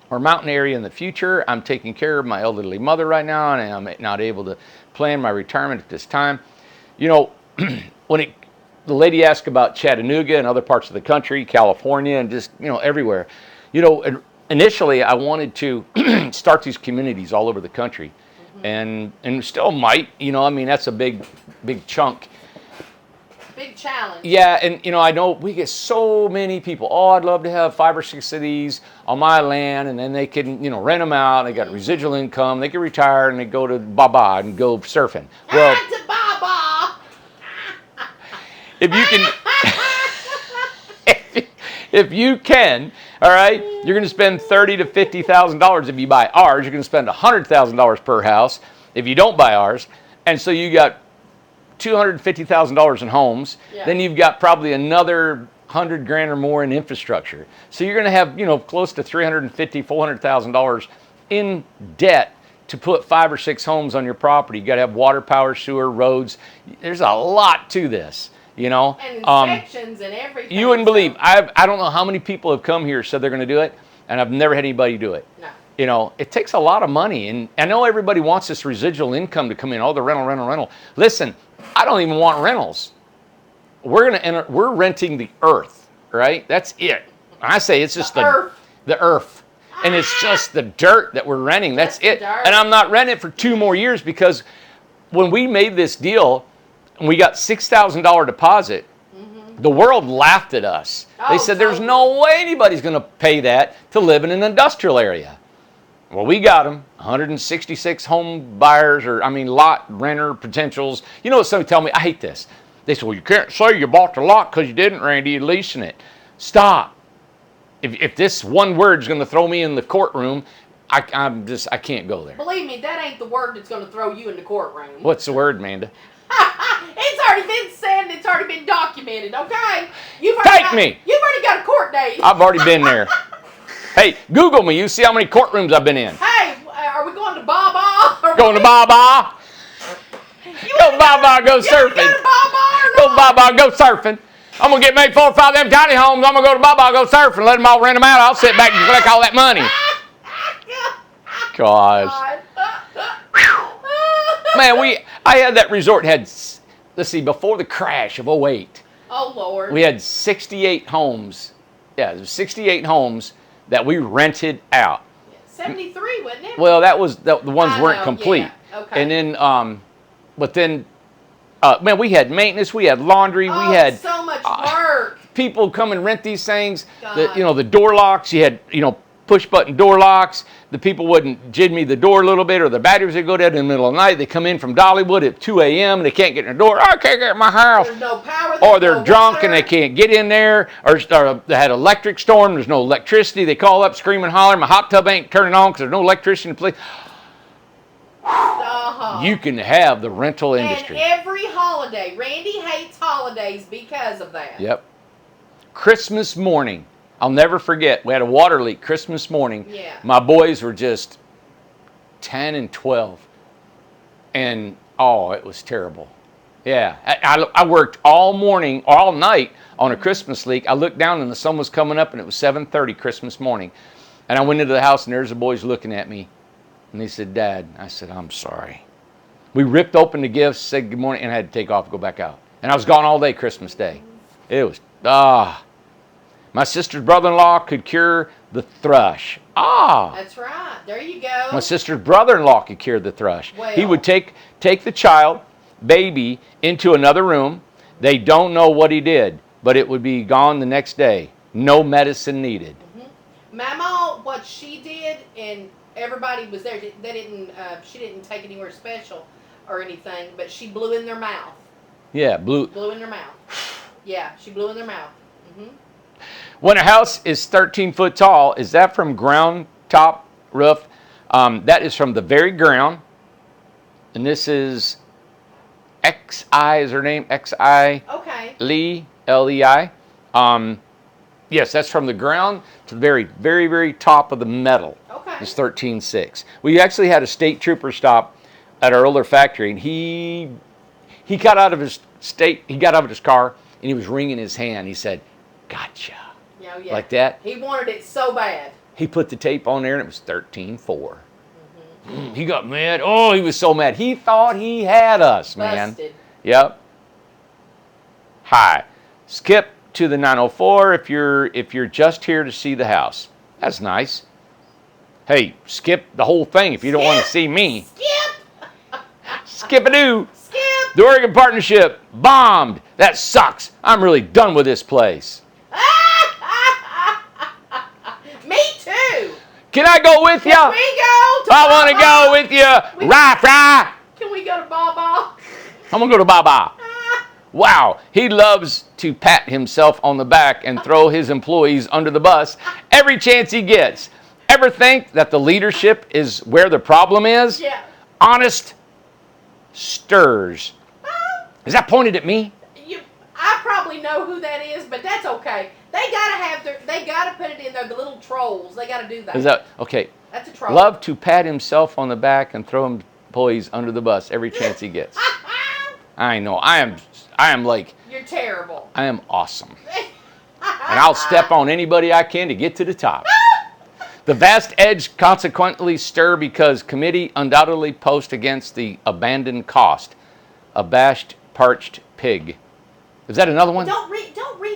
or mountain area in the future? I'm taking care of my elderly mother right now, and I'm not able to plan my retirement at this time. You know, the lady asked about Chattanooga and other parts of the country, California, and just, everywhere. Initially I wanted to start these communities all over the country, and still might. That's a big chunk. Big challenge. Yeah, and I know we get so many people. Oh, I'd love to have 5 or 6 of these on my land, and then they can, rent them out. They got residual income. They can retire and they go to Baba and go surfing. Well, To Baba. if you can, if you can, all right, you're going to spend $30,000 to $50,000 if you buy ours. You're going to spend $100,000 per house if you don't buy ours, and so you got $250,000 in homes. Yeah. Then you've got probably another $100,000 or more in infrastructure. So you're going to have close to $350,000, $400,000 in debt to put 5 or 6 homes on your property. You got to have water, power, sewer, roads. There's a lot to this. And inspections and everything. You wouldn't believe. I don't know how many people have come here said they're going to do it, and I've never had anybody do it. No. It takes a lot of money, and I know everybody wants this residual income to come in. Oh, the rental. Listen, I don't even want rentals. We're renting the earth, right? That's it. I say it's just the earth. And it's just the dirt that we're renting. That's it. And I'm not renting it for 2 more years, because when we made this deal and we got $6,000 deposit, the world laughed at us. They said, there's no way anybody's going to pay that to live in an industrial area. Well, we got them, 166 home buyers, lot renter potentials. You know what somebody tell me? I hate this. They say, well, you can't say you bought the lot because you didn't, Randy, you're leasing it. Stop. If this one word's going to throw me in the courtroom, I can't go there. Believe me, that ain't the word that's going to throw you in the courtroom. What's the word, Amanda? It's already been said and it's already been documented, okay? You've already got a court date. I've already been there. Hey, Google me. You see how many courtrooms I've been in. Hey, are we going to Baba? Going to Baba. Go to Baba, go surfing. Go to Baba or Go to Baba, go surfing. I'm going to get maybe 4 or 5 of them tiny homes. I'm going to go to Baba, go surfing, let them all rent them out. I'll sit back and collect all that money. Gosh. Man, I had that resort, let's see, before the crash of 08. Oh, Lord. We had 68 homes. Yeah, there was 68 homes that we rented out. 73, wasn't it? Well, the ones weren't complete. Yeah. Okay. And then, man, we had maintenance, we had laundry, we had so much work. People come and rent these things. God. The door locks. You had push button door locks. The people wouldn't jimmy the door a little bit, or the batteries would go dead in the middle of the night. They come in from Dollywood at 2 a.m. and they can't get in the door. I can't get in my house. There's no power. Or they're drunk and they can't get in there. Or they had an electric storm. There's no electricity. They call up, scream and holler. My hot tub ain't turning on because there's no electricity in the place. You can have the rental industry. And every holiday. Randy hates holidays because of that. Yep. Christmas morning. I'll never forget. We had a water leak Christmas morning. Yeah. My boys were just 10 and 12. And, it was terrible. Yeah. I worked all morning, all night on a Christmas leak. I looked down and the sun was coming up and it was 7:30 Christmas morning. And I went into the house and there's the boys looking at me. And they said, Dad. I said, I'm sorry. We ripped open the gifts, said good morning, and I had to take off and go back out. And I was gone all day Christmas Day. It was, My sister's brother-in-law could cure the thrush. That's right. There you go. My sister's brother-in-law could cure the thrush. Well. He would take the child, baby, into another room. They don't know what he did, but it would be gone the next day. No medicine needed. Mm-hmm. Mama, what she did, and everybody was there. She didn't take anywhere special or anything, but she blew in their mouth. Yeah, blew in their mouth. Yeah, she blew in their mouth. Mm-hmm. When a house is 13 foot tall, is that from ground, top, roof? That is from the very ground. And this is XI is her name, XI. Okay. Lee, L-E-I. Yes, that's from the ground to the very, very, very top of the metal. Okay. It's 13.6. We actually had a state trooper stop at our older factory, and he got out of his car, and he was wringing his hand. He said, "Gotcha." Yeah, yeah. Like that. He wanted it so bad. He put the tape on there, and it was 13.4. He got mad. Oh, he was so mad. He thought he had us, man. Busted. Yep. Hi. Skip to the 904 if you're just here to see the house. That's nice. Hey, skip the whole thing if you don't want to see me. Skip. Skip-a-doo. Skip. The Oregon Partnership bombed. That sucks. I'm really done with this place. Me too. Can I go with you? Can we go to I want to Baba? go with you. Rah. Can we go to Baba? I'm going to go to Baba. Wow, he loves to pat himself on the back and throw his employees under the bus every chance he gets. Ever think that the leadership is where the problem is? Yeah. Honest stirs. Is that pointed at me? I probably know who that is, but that's okay. They gotta put it in there. The little trolls. They gotta do that. Is that okay? That's a troll. Love to pat himself on the back and throw employees under the bus every chance he gets. I know. I am like. You're terrible. I am awesome. And I'll step on anybody I can to get to the top. The vast edge consequently stir because committee undoubtedly post against the abandoned cost. Abashed parched pig. Is that another one? Don't read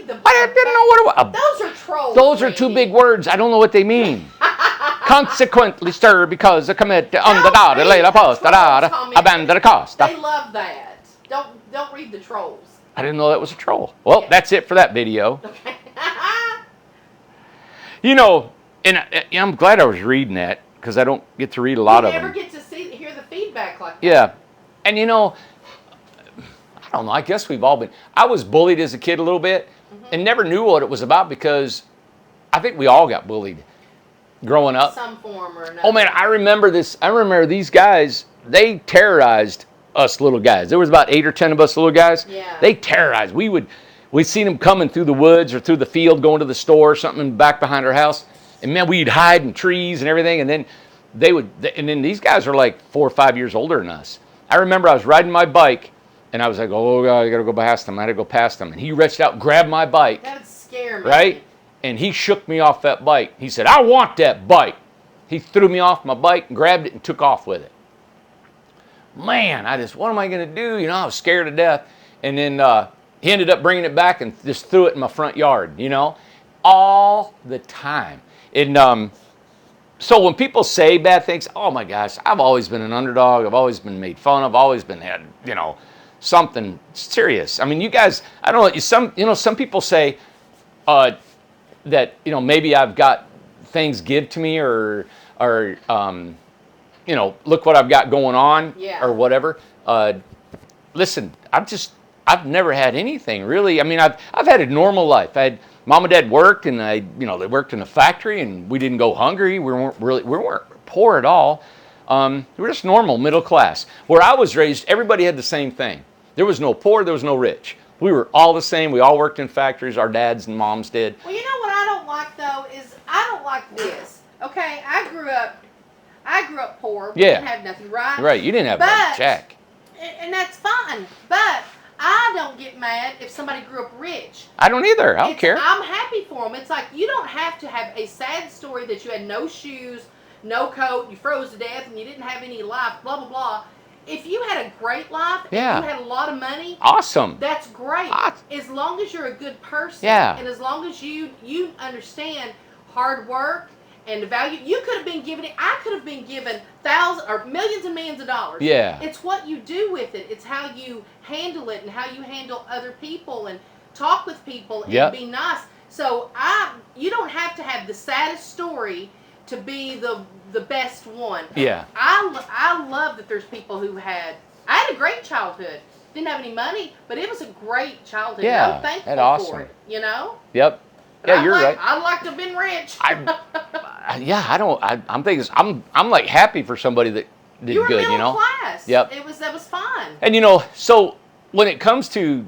the. I didn't know what it was. Those are trolls. Those are two big words. I don't know what they mean. Consequently stir because the committee undoubtedly post abandoned the cost. They love that. Don't read the trolls. I didn't know that was a troll. Well, that's it for that video. Okay. You know, and I'm glad I was reading that because I don't get to read a lot of them. You never get to hear the feedback like that. Yeah. And you know, I don't know, I guess we've all been. I was bullied as a kid a little bit and never knew what it was about because I think we all got bullied growing up. Some form or another. Oh man, I remember this. I remember these guys, they terrorized us little guys. There was about 8 or 10 of us little guys. Yeah. They terrorized. We'd seen them coming through the woods or through the field going to the store or something back behind our house. And man, we'd hide in trees and everything. And then then these guys are like 4 or 5 years older than us. I remember I was riding my bike and I was like, oh God, I gotta go past them. I had to go past them. And he reached out, grabbed my bike. That'd scare me. Right? And he shook me off that bike. He said, I want that bike. He threw me off my bike and grabbed it and took off with it. Man, what am I going to do? You know, I was scared to death. And then he ended up bringing it back and just threw it in my front yard, you know, all the time. And so when people say bad things, oh my gosh, I've always been an underdog. I've always been made fun of. I've always been had, you know, something serious. I mean, you guys, I don't know, some people say that, you know, maybe I've got things give to me or you know, look what I've got going on or whatever. Listen, I've never had anything really. I mean, I've had a normal life. Mom and Dad worked, and they worked in a factory, and we didn't go hungry. We weren't poor at all. We were just normal, middle class. Where I was raised, everybody had the same thing. There was no poor, there was no rich. We were all the same. We all worked in factories. Our dads and moms did. Well, you know what I don't like though is I don't like this. Okay, I grew up poor. We didn't have nothing, right? Right, you didn't have a check. And that's fine. But I don't get mad if somebody grew up rich. I don't either. I don't care. I'm happy for them. It's like you don't have to have a sad story that you had no shoes, no coat, you froze to death, and you didn't have any life, blah, blah, blah. If you had a great life, if you had a lot of money, awesome. That's great. As long as you're a good person, and as long as you understand hard work and the value, you could have been given it. I could have been given thousands or millions and millions of dollars. Yeah. It's what you do with it. It's how you handle it and how you handle other people and talk with people and be nice. So you don't have to have the saddest story to be the best one. Yeah. I love that there's people who I had a great childhood. Didn't have any money, but it was a great childhood. Yeah. I'm thankful for it. You know? Yep. Yeah, you're right. I'd like to have been rich. I'm thinking I'm like happy for somebody that did you were good, you know? Class. Yep. That was fun. And you know, so when it comes to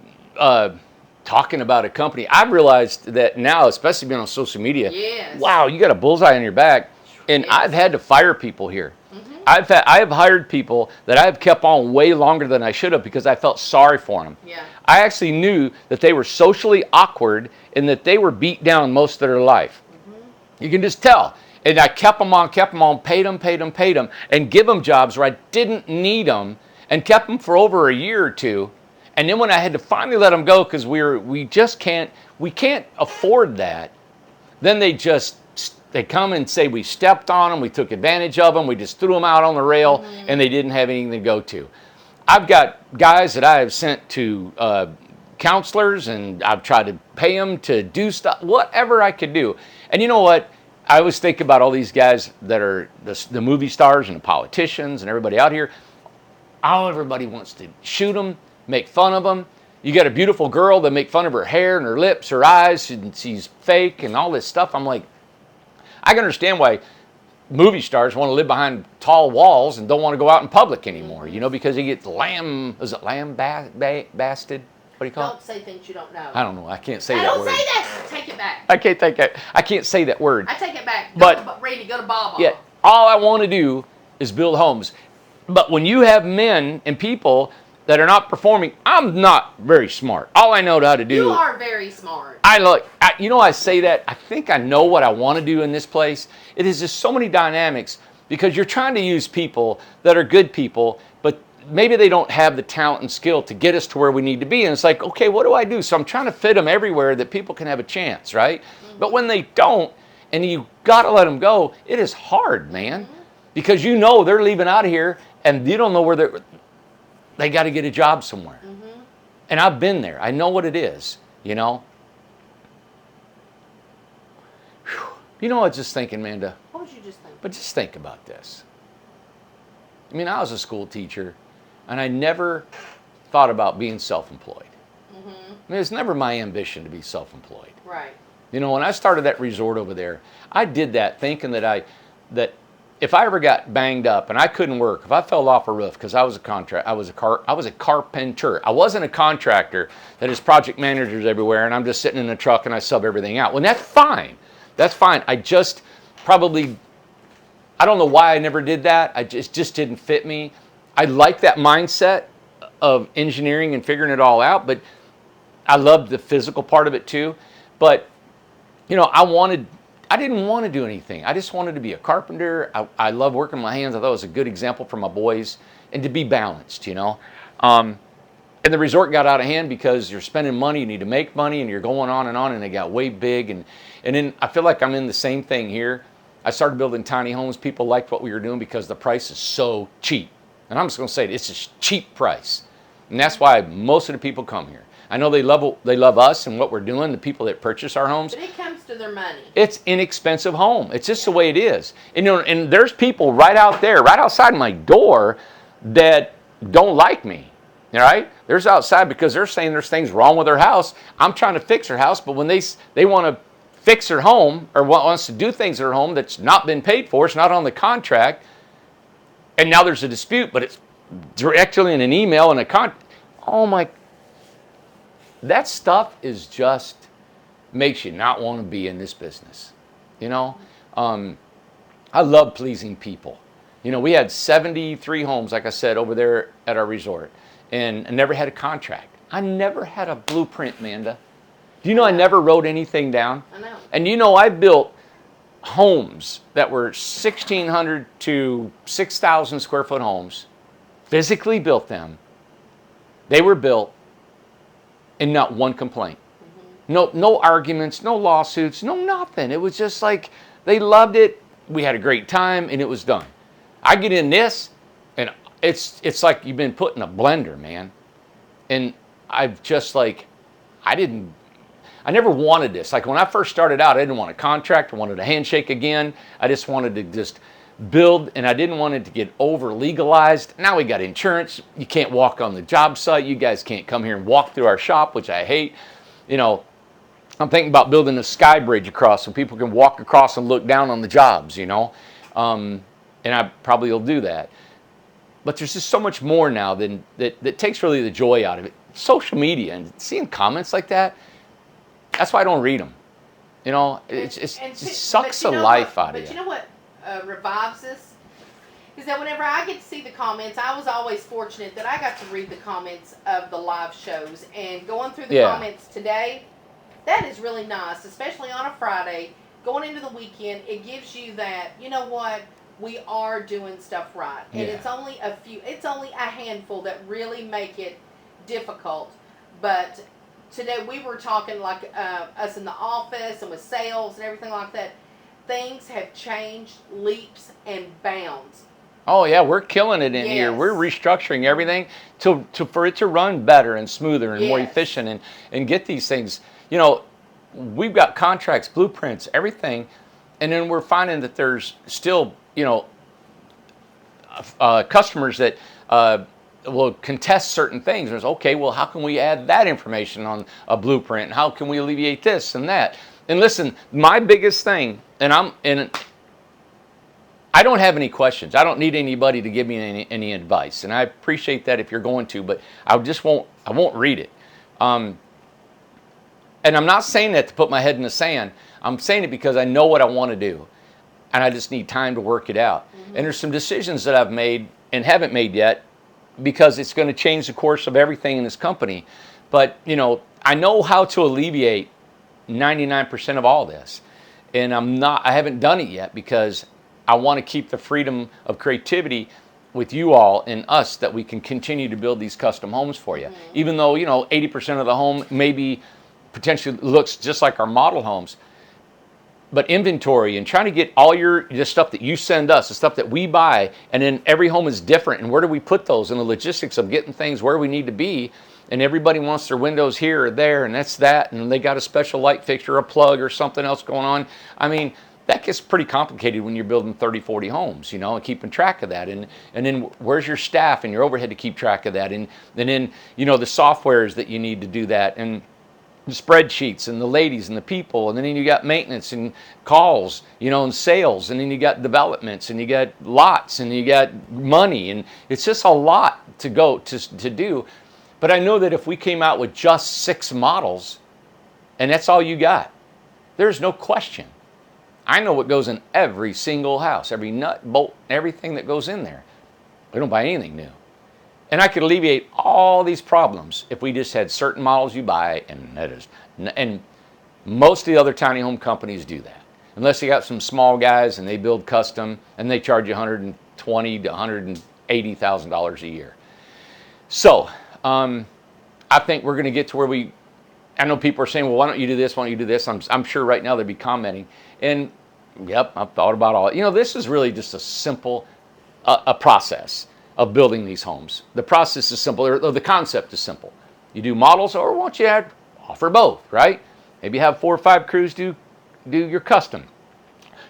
talking about a company, I've realized that now, especially being on social media, wow, you got a bullseye on your back. And Yes. I've had to fire people here. Mm-hmm. I have hired people that I have kept on way longer than I should have because I felt sorry for them. Yeah. I actually knew that they were socially awkward and that they were beat down most of their life. You can just tell. And I kept them on, paid them, and give them jobs where I didn't need them, and kept them for over a year or two. And then when I had to finally let them go because we can't afford that, then they come and say we stepped on them, we took advantage of them, we just threw them out on the rail, and they didn't have anything to go to. I've got guys that I have sent to counselors, and I've tried to pay them to do stuff, whatever I could do. And you know what? I always think about all these guys that are the movie stars and the politicians and everybody out here. How everybody wants to shoot them, make fun of them. You got a beautiful girl, they make fun of her hair and her lips, her eyes, and she's fake and all this stuff. I'm like, I can understand why movie stars want to live behind tall walls and don't want to go out in public anymore, because you get lambasted? What do you call it? Don't say things you don't know. I don't know. I can't say that word. Don't say that. Take it back. I can't say that word. I take it back. But Randy, go to Baba. Yeah, all I want to do is build homes. But when you have men and people that are not performing, I'm not very smart. All I know how to do. You are very smart. I say that. I think I know what I want to do in this place. It is just so many dynamics because you're trying to use people that are good people, but maybe they don't have the talent and skill to get us to where we need to be. And it's like, okay, what do I do? So I'm trying to fit them everywhere that people can have a chance, right? Mm-hmm. But when they don't, and you got to let them go, it is hard, man. Mm-hmm. Because they're leaving out of here, and you don't know where they got to get a job somewhere. Mm-hmm. And I've been there. I know what it is, Whew. I was just thinking, Amanda. What was you just thinking? But just think about this. I was a school teacher, and I never thought about being self-employed. Mm-hmm. It's never my ambition to be self-employed. Right. When I started that resort over there, I did that thinking that if I ever got banged up and I couldn't work, if I fell off a roof because I was a carpenter. I wasn't a contractor that is project managers everywhere, and I'm just sitting in a truck and I sub everything out. Well, that's fine. That's fine. I just I don't know why I never did that. It just didn't fit me. I like that mindset of engineering and figuring it all out, but I loved the physical part of it too. But, I didn't want to do anything. I just wanted to be a carpenter. I love working my hands. I thought it was a good example for my boys and to be balanced, And the resort got out of hand because you're spending money, you need to make money, and you're going on, and it got way big. And then I feel like I'm in the same thing here. I started building tiny homes. People liked what we were doing because the price is so cheap. And I'm just going to say it's a cheap price. And that's why most of the people come here. I know they love us and what we're doing, the people that purchase our homes. But it comes to their money. It's inexpensive home. It's just the way it is. And there's people right out there, right outside my door that don't like me. All right? There's outside because they're saying there's things wrong with their house. I'm trying to fix their house, but when they want to fix their home or wants to do things in their home that's not been paid for, it's not on the contract, and now there's a dispute, but it's directly in an email and oh my, that stuff is just makes you not want to be in this business. I love pleasing people. We had 73 homes, like I said, over there at our resort, and I never had a contract. I never had a blueprint, Amanda. Do you know I never wrote anything down? I know. And I built homes that were 1,600 to 6,000 square foot homes, physically built them. They were built, and not one complaint. Mm-hmm. No arguments, no lawsuits, no nothing. It was just like they loved it. We had a great time, and it was done. I get in this, and it's like you've been put in a blender, man. And I've just I never wanted this. Like when I first started out, I didn't want a contract. I wanted a handshake again. I just wanted to just build, and I didn't want it to get over legalized. Now we got insurance. You can't walk on the job site. You guys can't come here and walk through our shop, which I hate. I'm thinking about building a sky bridge across so people can walk across and look down on the jobs, and I probably will do that. But there's just so much more now that takes really the joy out of it. Social media and seeing comments like that, that's why I don't read them. It sucks the life out of you. But you know what? revives this is that whenever I get to see the comments, I was always fortunate that I got to read the comments of the live shows, and going through the comments today, that is really nice, especially on a Friday, going into the weekend. It gives you that, you know what, we are doing stuff right, and it's only a handful that really make it difficult. But today we were talking like us in the office and with sales and everything like that. Things have changed leaps and bounds. Oh yeah, we're killing it in here. We're restructuring everything for it to run better and smoother and more efficient and get these things. You know, we've got contracts, blueprints, everything, and then we're finding that there's still, you know, customers that will contest certain things. There's, okay, well, how can we add that information on a blueprint? And how can we alleviate this and that? And listen, my biggest thing, and I don't have any questions. I don't need anybody to give me any advice, and I appreciate that if you're going to, but I won't read it. And I'm not saying that to put my head in the sand. I'm saying it because I know what I want to do, and I just need time to work it out. Mm-hmm. And there's some decisions that I've made and haven't made yet because it's going to change the course of everything in this company. But, you know, I know how to alleviate 99% of all this, and I haven't done it yet because I want to keep the freedom of creativity with you all and us, that we can continue to build these custom homes for you. Mm-hmm. Even though, you know, 80% of the home maybe potentially looks just like our model homes, but inventory and trying to get all the stuff that you send us, the stuff that we buy, and then every home is different, and where do we put those, and the logistics of getting things where we need to be, and everybody wants their windows here or there, and that's that, and they got a special light fixture, a plug, or something else going on. I mean, that gets pretty complicated when you're building 30, 40 homes, you know, and keeping track of that. And then where's your staff and your overhead to keep track of that? And then, you know, the softwares that you need to do that, and the spreadsheets, and the ladies and the people. And then you got maintenance and calls, you know, and sales. And then you got developments, and you got lots, and you got money. And it's just a lot to do. But I know that if we came out with just 6 models, and that's all you got, there's no question. I know what goes in every single house, every nut, bolt, everything that goes in there. We don't buy anything new. And I could alleviate all these problems if we just had certain models you buy, and most of the other tiny home companies do that. Unless you got some small guys and they build custom and they charge you $120,000 to $180,000 a year. So I think we're going to get to where I know people are saying, well, why don't you do this? Why don't you do this? I'm sure right now they'd be commenting. And yep, I've thought about all. You know, this is really just a simple a process of building these homes. The process is simple, or the concept is simple. You do models, or why don't you offer both, right? Maybe have 4 or 5 crews do your custom.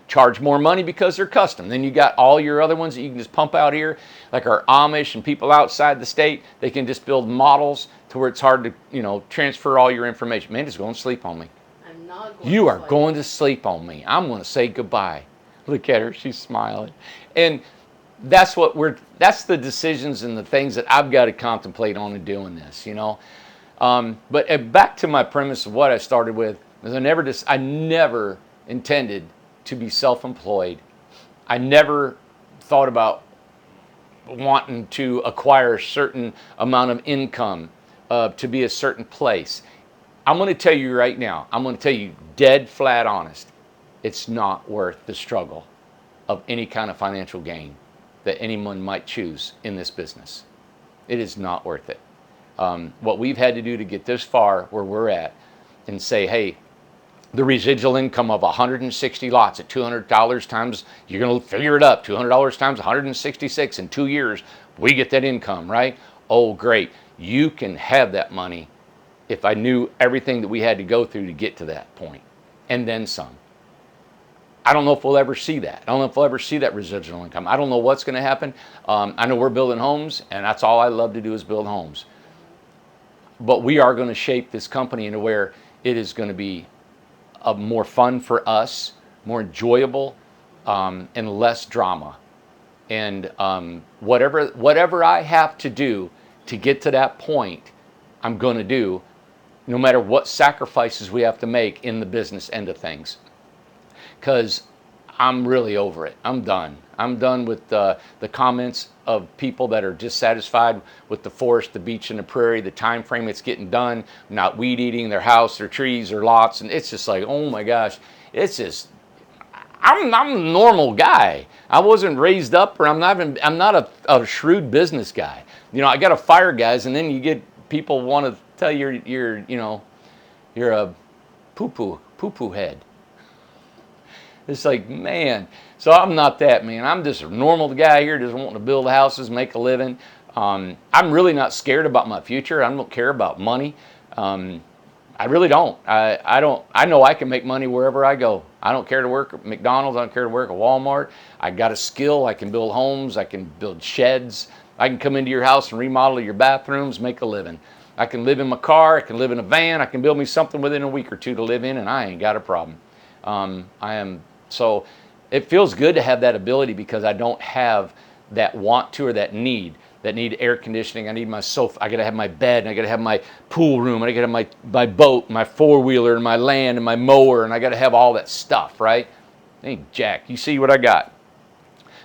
Charge more money because they're custom. Then you got all your other ones that you can just pump out here, like our Amish and people outside the state. They can just build models to where it's hard to, you know, transfer all your information. Amanda's going to sleep on me. I'm not going You to are sleep. going to sleep on me. I'm going to say goodbye. Look at her, she's smiling. And that's the decisions and the things that I've got to contemplate on in doing this, you know. But back to my premise of what I started with, is I never intended to be self-employed. I never thought about wanting to acquire a certain amount of income to be a certain place. I'm going to tell you right now, I'm going to tell you dead flat honest, it's not worth the struggle of any kind of financial gain that anyone might choose in this business. It is not worth it. What we've had to do to get this far where we're at and say, hey, the residual income of 160 lots at $200 times, you're going to figure it up, $200 times 166 in 2 years, we get that income, right? Oh, great. You can have that money if I knew everything that we had to go through to get to that point, and then some. I don't know if we'll ever see that. I don't know if we'll ever see that residual income. I don't know what's going to happen. I know we're building homes, and that's all I love to do is build homes. But we are going to shape this company into where it is going to be more fun for us, more enjoyable, and less drama. And whatever I have to do to get to that point, I'm going to do, no matter what sacrifices we have to make in the business end of things. Because I'm really over it. I'm done. I'm done with the comments of people that are dissatisfied with the forest, the beach, and the prairie, the time frame it's getting done, not weed eating their house, their trees, their lots, and it's just like, oh my gosh, it's just. I'm a normal guy. I wasn't raised up, or I'm not a shrewd business guy. You know, I got to fire guys, and then you get people want to tell you're a poo-poo head. It's like, man. So I'm not that, man. I'm just a normal guy here, just wanting to build houses, make a living. I'm really not scared about my future. I don't care about money. I really don't. I don't. I know I can make money wherever I go. I don't care to work at McDonald's. I don't care to work at Walmart. I got a skill. I can build homes. I can build sheds. I can come into your house and remodel your bathrooms, make a living. I can live in my car. I can live in a van. I can build me something within a week or two to live in, and I ain't got a problem. So it feels good to have that ability because I don't have that want to or that need air conditioning. I need my sofa. I got to have my bed, and I got to have my pool room, and I got to have my boat, my four-wheeler, and my land, and my mower, and I got to have all that stuff, right? Hey, Jack, you see what I got?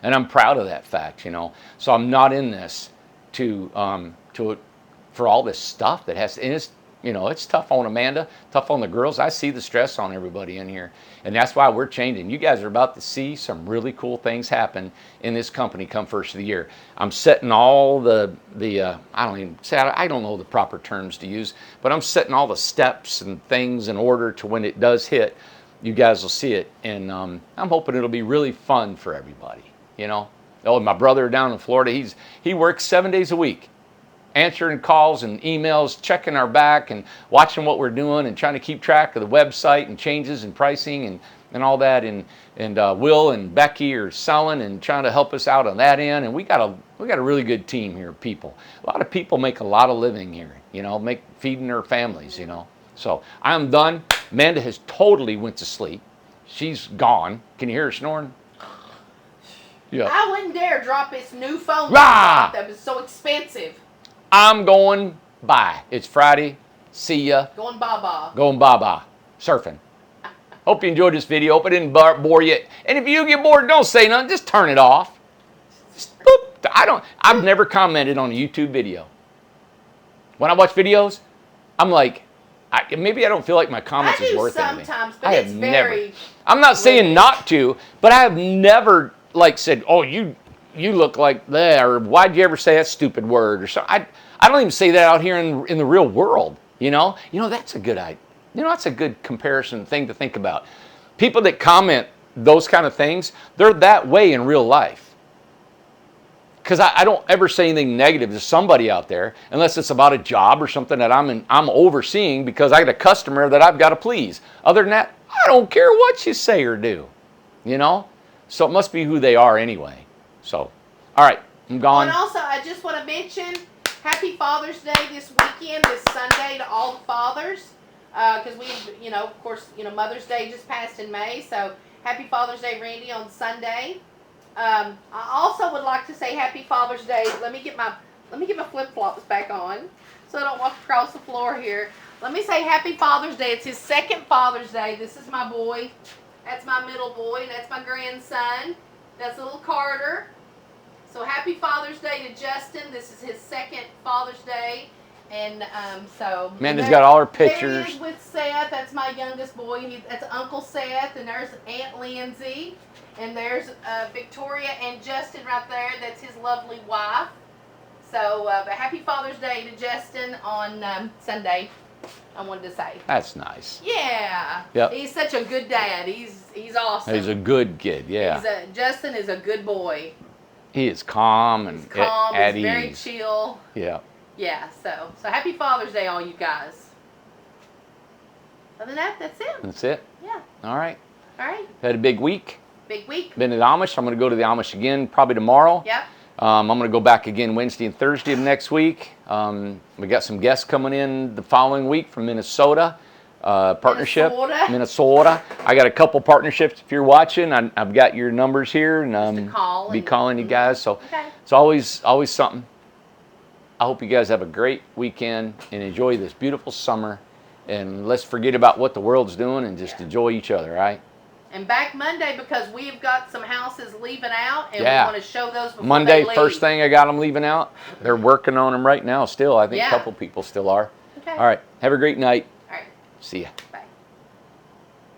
And I'm proud of that fact, you know. So I'm not in this for all this stuff that has to, and it's, you know, it's tough on Amanda, tough on the girls. I see the stress on everybody in here. And that's why we're changing. You guys are about to see some really cool things happen in this company come first of the year. I'm setting all the I don't know the proper terms to use, but I'm setting all the steps and things in order to when it does hit, you guys will see it. And I'm hoping it'll be really fun for everybody, you know. Oh, my brother down in Florida, he works 7 days a week, answering calls and emails, checking our back and watching what we're doing and trying to keep track of the website and changes and pricing and all that. And Will and Becky are selling and trying to help us out on that end. And we got a really good team here of people. A lot of people make a lot of living here, you know, feeding their families, you know. So I'm done. Amanda has totally went to sleep. She's gone. Can you hear her snoring? Yeah. I wouldn't dare drop this new phone Rah! that was so expensive. I'm going bye. It's Friday. See ya. Going baba. Going bye-bye. Surfing. Hope you enjoyed this video. Hope it didn't bore you. And if you get bored, don't say nothing. Just turn it off. Just, boop. I've never commented on a YouTube video. When I watch videos, I'm like, maybe I don't feel like my comments is worth anything. Sometimes, but it's very. I'm not saying not to, but I have never said, oh, you look like that, or why'd you ever say that stupid word, or something. I don't even say that out here in the real world. You know, that's a good idea. You know, that's a good comparison thing to think about. People that comment those kind of things, they're that way in real life. Because I don't ever say anything negative to somebody out there unless it's about a job or something that I'm overseeing because I got a customer that I've got to please. Other than that, I don't care what you say or do. You know? So it must be who they are anyway. So, all right, I'm gone. And also, I just want to mention Happy Father's Day this weekend, this Sunday, to all the fathers. Because we, of course, Mother's Day just passed in May. So, Happy Father's Day, Randy, on Sunday. I also would like to say Happy Father's Day. Let me get my flip-flops back on so I don't walk across the floor here. Let me say Happy Father's Day. It's his second Father's Day. This is my boy. That's my middle boy, and that's my grandson. That's little Carter. So Happy Father's Day to Justin. This is his second Father's Day. And so... Amanda's got all her pictures. There he is with Seth. That's my youngest boy. That's Uncle Seth. And there's Aunt Lindsay. And there's Victoria and Justin right there. That's his lovely wife. So but Happy Father's Day to Justin on Sunday. I wanted to say. That's nice. Yeah. Yep. He's such a good dad. He's awesome. He's a good kid, yeah. Justin is a good boy. He is calm and at he's ease. Very chill. Yeah. Yeah, so Happy Father's Day, all you guys. Other than that, that's it. That's it? Yeah. All right. All right. Had a big week. Big week. Been at Amish. I'm going to go to the Amish again probably tomorrow. Yep. I'm going to go back again Wednesday and Thursday of next week. We got some guests coming in the following week from Minnesota. Partnership. Minnesota. I got a couple partnerships. If you're watching, I've got your numbers here, and be calling you guys. So it's always something. I hope you guys have a great weekend and enjoy this beautiful summer. And let's forget about what the world's doing and just enjoy each other, right? And back Monday because we've got some houses leaving out and Yeah. we want to show those before Monday, they leave. first thing I got them leaving out. They're working on them right now still. I think Yeah. a couple people still are. Okay. All right. Have a great night. All right. See ya.